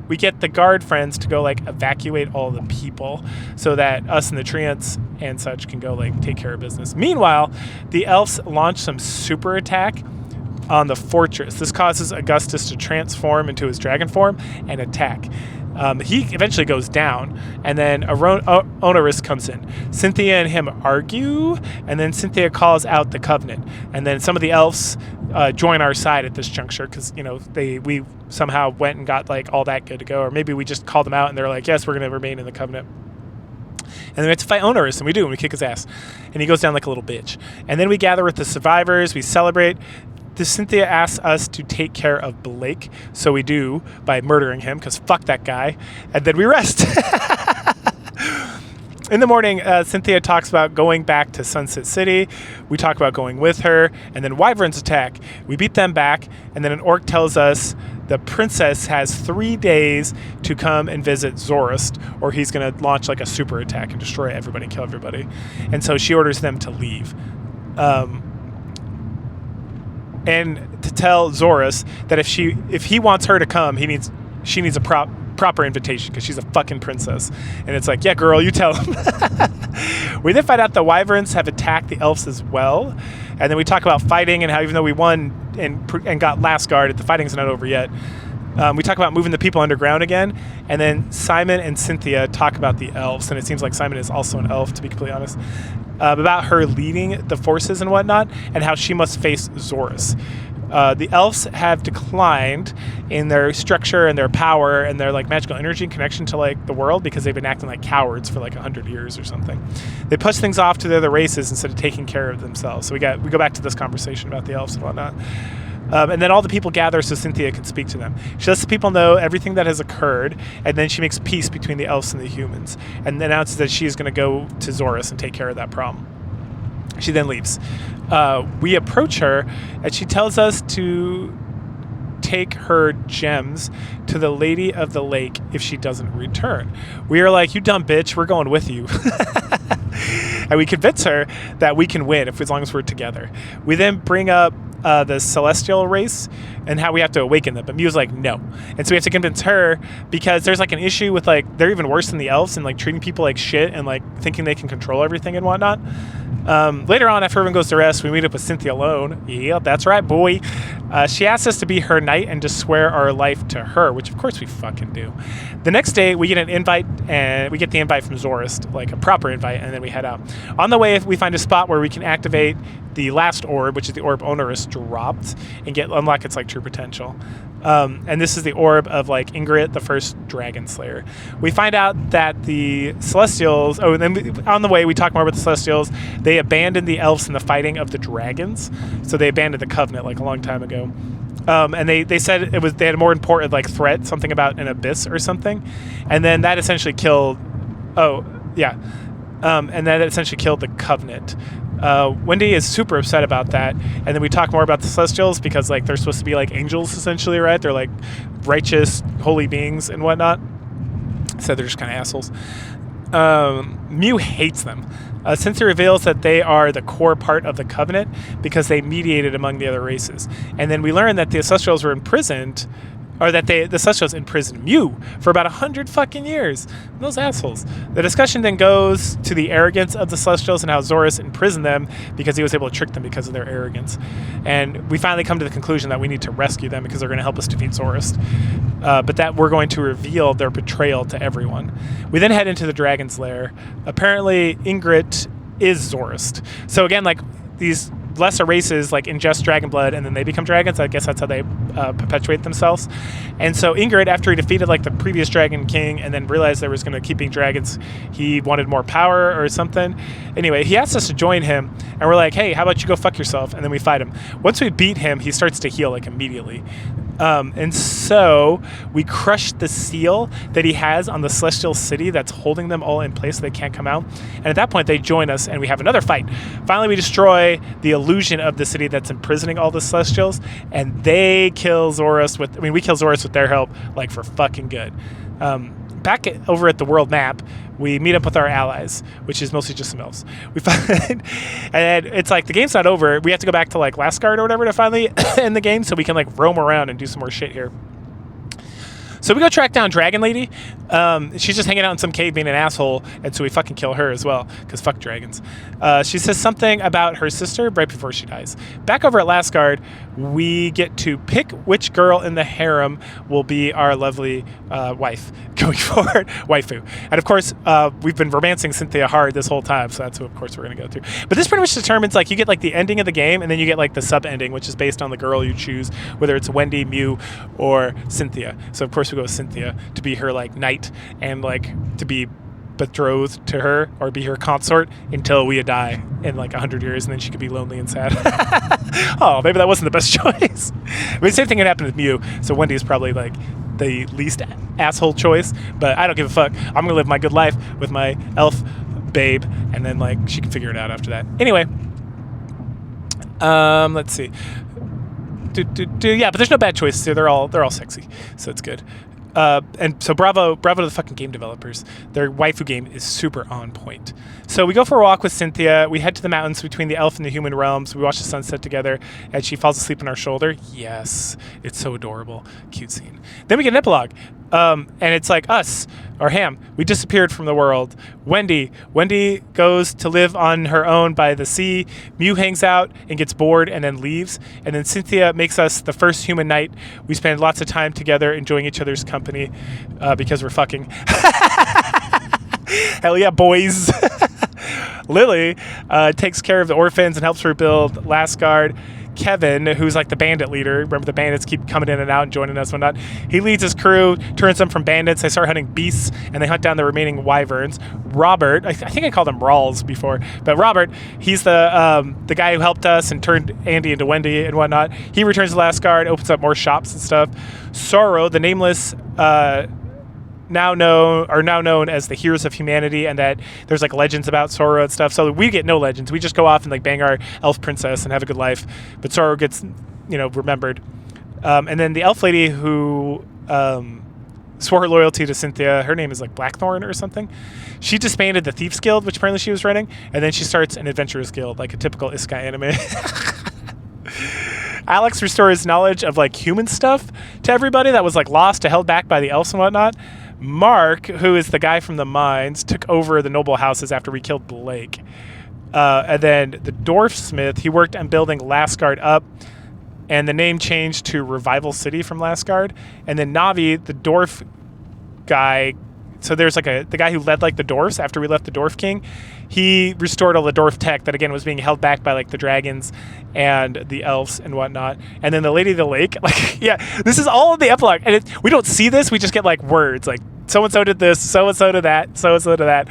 we get the guard friends to go like evacuate all the people so that us and the treants and such can go like take care of business. Meanwhile, the elves launch some super attack on the fortress. This causes Augustus to transform into his dragon form and attack. He eventually goes down, and then Onerus comes in. Cynthia and him argue, and then Cynthia calls out the Covenant. And then some of the elves join our side at this juncture because, we somehow went and got like all that good to go. Or maybe we just called them out, and they're like, yes, we're going to remain in the Covenant. And then we have to fight Onerus, and we do, and we kick his ass. And he goes down like a little bitch. And then we gather with the survivors, we celebrate. Cynthia asks us to take care of Blake, so we do by murdering him, because fuck that guy, and then we rest. In the morning, Cynthia talks about going back to Sunset City. We talk about going with her, and then wyverns attack. We beat them back, and then an orc tells us the princess has 3 days to come and visit Zorist, or he's going to launch like a super attack and destroy everybody, kill everybody. And so she orders them to leave. And to tell Zorus that if he wants her to come, she needs a proper invitation because she's a fucking princess. And it's like, yeah, girl, you tell him. We then find out the wyverns have attacked the elves as well. And then we talk about fighting and how even though we won and got last guard, the fighting's not over yet. We talk about moving the people underground again. And then Simon and Cynthia talk about the elves. And it seems like Simon is also an elf, to be completely honest. About her leading the forces and whatnot, and how she must face Zorus. The elves have declined in their structure and their power and their like magical energy and connection to like the world because they've been acting like cowards for like 100 years or something. They push things off to the other races instead of taking care of themselves. So we go back to this conversation about the elves and whatnot. And then all the people gather so Cynthia can speak to them. She lets the people know everything that has occurred, and then she makes peace between the elves and the humans, and announces that she is going to go to Zorus and take care of that problem. She then leaves. We approach her, and she tells us to take her gems to the Lady of the Lake if she doesn't return. We are like, you dumb bitch, we're going with you. And we convince her that we can win as long as we're together. We then bring up the celestial race and how we have to awaken them, but Mew's like no, and so we have to convince her because there's like an issue with like they're even worse than the elves and like treating people like shit and like thinking they can control everything and whatnot. Later on, after everyone goes to rest, we meet up with Cynthia alone. Yeah, that's right, boy. She asks us to be her knight and to swear our life to her, which of course we fucking do. The next day, we get an invite, and we get the invite from Zorist, like a proper invite, and then we head out. On the way, we find a spot where we can activate the last orb, which is the orb Onerus dropped, and unlock its like true potential. And this is the orb of like Ingrid, the first dragon slayer. We find out that the Celestials, and then on the way we talk more about the Celestials. They abandoned the elves in the fighting of the dragons, so they abandoned the Covenant like a long time ago. And they said they had a more important like threat, something about an abyss or something, and then that essentially killed. And that essentially killed the Covenant. Wendy is super upset about that, and then we talk more about the Celestials because like they're supposed to be like angels essentially, right? They're like righteous, holy beings and whatnot. So they're just kind of assholes. Mew hates them. Cynthia reveals that they are the core part of the Covenant because they mediated among the other races, and then we learn that the Celestials were imprisoned. Or that the Celestials imprisoned Mew for about 100 fucking years. Those assholes. The discussion then goes to the arrogance of the Celestials and how Zorus imprisoned them because he was able to trick them because of their arrogance. And we finally come to the conclusion that we need to rescue them because they're going to help us defeat Zorus. But that we're going to reveal their betrayal to everyone. We then head into the Dragon's Lair. Apparently, Ingrid is Zorist. So again, like these lesser races like ingest dragon blood and then they become dragons. I guess that's how they perpetuate themselves. And so Ingrid, after he defeated like the previous dragon king and then realized there was going to keep being dragons, he wanted more power or something. Anyway, he asked us to join him and we're like, hey, how about you go fuck yourself? And then we fight him. Once we beat him, he starts to heal like immediately. And so we crushed the seal that he has on the celestial city that's holding them all in place so they can't come out. And at that point, they join us and we have another fight. Finally, we destroy the illusion of the city that's imprisoning all the celestials, and they kill Zorist with, we kill Zorist with their help, like for fucking good. Back over at the world map, we meet up with our allies, which is mostly just some elves. We find, and it's like the game's not over. We have to go back to like Lasgard or whatever to finally end the game, so we can like roam around and do some more shit here. So we go track down Dragon Lady. She's just hanging out in some cave being an asshole, and so we fucking kill her as well, because fuck dragons. She says something about her sister right before she dies. Back over at Lasgard, we get to pick which girl in the harem will be our lovely wife going forward, waifu. And of course, we've been romancing Cynthia hard this whole time, so that's who, of course, we're going to go through. But this pretty much determines, like, you get, like, the ending of the game, and then you get, like, the sub-ending, which is based on the girl you choose, whether it's Wendy, Mew, or Cynthia. So, of course, we go with Cynthia to be her, like, knight and, like, to be betrothed to her or be her consort until we die in like 100 years, and then she could be lonely and sad. Oh, maybe that wasn't the best choice. I mean, same thing had happened with Mew, so Wendy is probably like the least asshole choice, but I don't give a fuck. I'm gonna live my good life with my elf babe, and then like she can figure it out after that. Anyway, let's see. Yeah, but there's no bad choices here. They're all sexy, so it's good. And so bravo to the fucking game developers. Their waifu game is super on point. So we go for a walk with Cynthia. We head to the mountains between the elf and the human realms. We watch the sunset together and she falls asleep on our shoulder. Yes, it's so adorable. Cute scene. Then we get an epilogue. And it's like us, or Ham. We disappeared from the world. Wendy goes to live on her own by the sea. Mew hangs out and gets bored and then leaves. And then Cynthia makes us the first human knight. We spend lots of time together enjoying each other's company because we're fucking. Hell yeah, boys. Lily takes care of the orphans and helps rebuild Lasgard. Kevin, who's like the bandit leader, remember the bandits keep coming in and out and joining us and whatnot, he leads his crew, turns them from bandits. They start hunting beasts and they hunt down the remaining wyverns. Robert, I think I called him Rawls before, but Robert, he's the guy who helped us and turned Andy into Wendy and whatnot. He returns to Lasgard, opens up more shops and stuff. Sorrow, the Nameless, now known as the heroes of humanity, and that there's like legends about Sorrow and stuff. So we get no legends. We just go off and like bang our elf princess and have a good life. But Sorrow gets, remembered. And then the elf lady who swore her loyalty to Cynthia, her name is like Blackthorn or something. She disbanded the Thieves Guild, which apparently she was running, and then she starts an Adventurers Guild, like a typical Isekai anime. Alex restores knowledge of like human stuff to everybody that was like lost or held back by the elves and whatnot. Mark, who is the guy from the mines, took over the noble houses after we killed Blake. And then the dwarf smith, he worked on building Lasgard up, and the name changed to Revival City from Lasgard. And then Navi, the dwarf guy, so there's like the guy who led like the dwarfs after we left the dwarf king, he restored all the dwarf tech that again was being held back by like the dragons and the elves and whatnot. And then the lady of the lake, like, yeah, this is all of the epilogue, and we don't see this, we just get like words like so-and-so did this, so-and-so did that, so-and-so did that.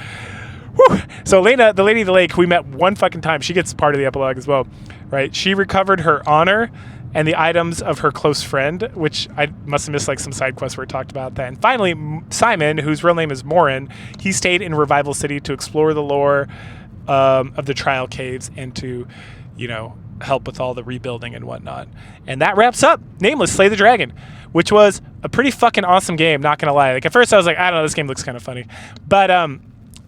Whew. So Elena, the lady of the lake, who we met one fucking time, she gets part of the epilogue as well, right? She recovered her honor and the items of her close friend, which I must have missed like some side quests where it talked about that. And finally, Simon, whose real name is Morin, he stayed in Revival City to explore the lore of the Trial Caves and to, help with all the rebuilding and whatnot. And that wraps up Nameless, Slay the Dragon, which was a pretty fucking awesome game, not gonna lie. Like at first I was like, I don't know, this game looks kind of funny. But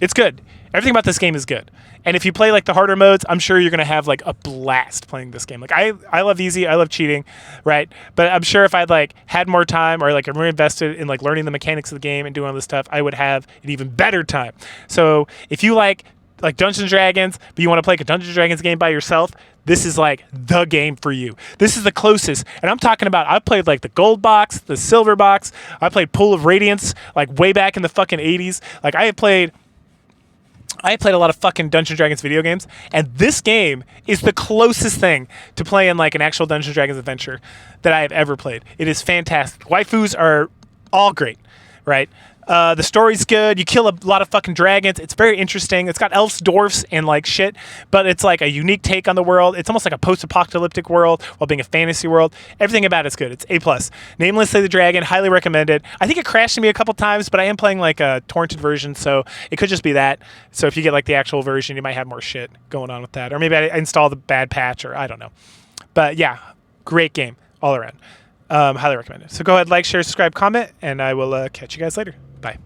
it's good. Everything about this game is good. And if you play like the harder modes, I'm sure you're going to have like a blast playing this game. Like I love easy, I love cheating, right? But I'm sure if I'd like had more time or like I'm really invested in like learning the mechanics of the game and doing all this stuff, I would have an even better time. So if you like Dungeons and Dragons, but you want to play like a Dungeons and Dragons game by yourself, this is like the game for you. This is the closest. And I'm talking about, I played like the gold box, the silver box. I played Pool of Radiance like way back in the fucking 80s. Like I have played I played a lot of fucking Dungeons & Dragons video games, and this game is the closest thing to playing like an actual Dungeons & Dragons adventure that I have ever played. It is fantastic. Waifus are all great, right? The story's good. You kill a lot of fucking dragons. It's very interesting. It's got elves, dwarfs, and like shit, but it's like a unique take on the world. It's almost like a post-apocalyptic world while being a fantasy world. Everything about it's good. It's A+. Nameless Slay the Dragon, highly recommended. I think it crashed me a couple times, but I am playing like a torrented version, so it could just be that. So if you get like the actual version, you might have more shit going on with that. Or maybe I installed the bad patch, or I don't know. But yeah, great game all around. Highly recommended. So go ahead, like, share, subscribe, comment, and I will catch you guys later. Bye.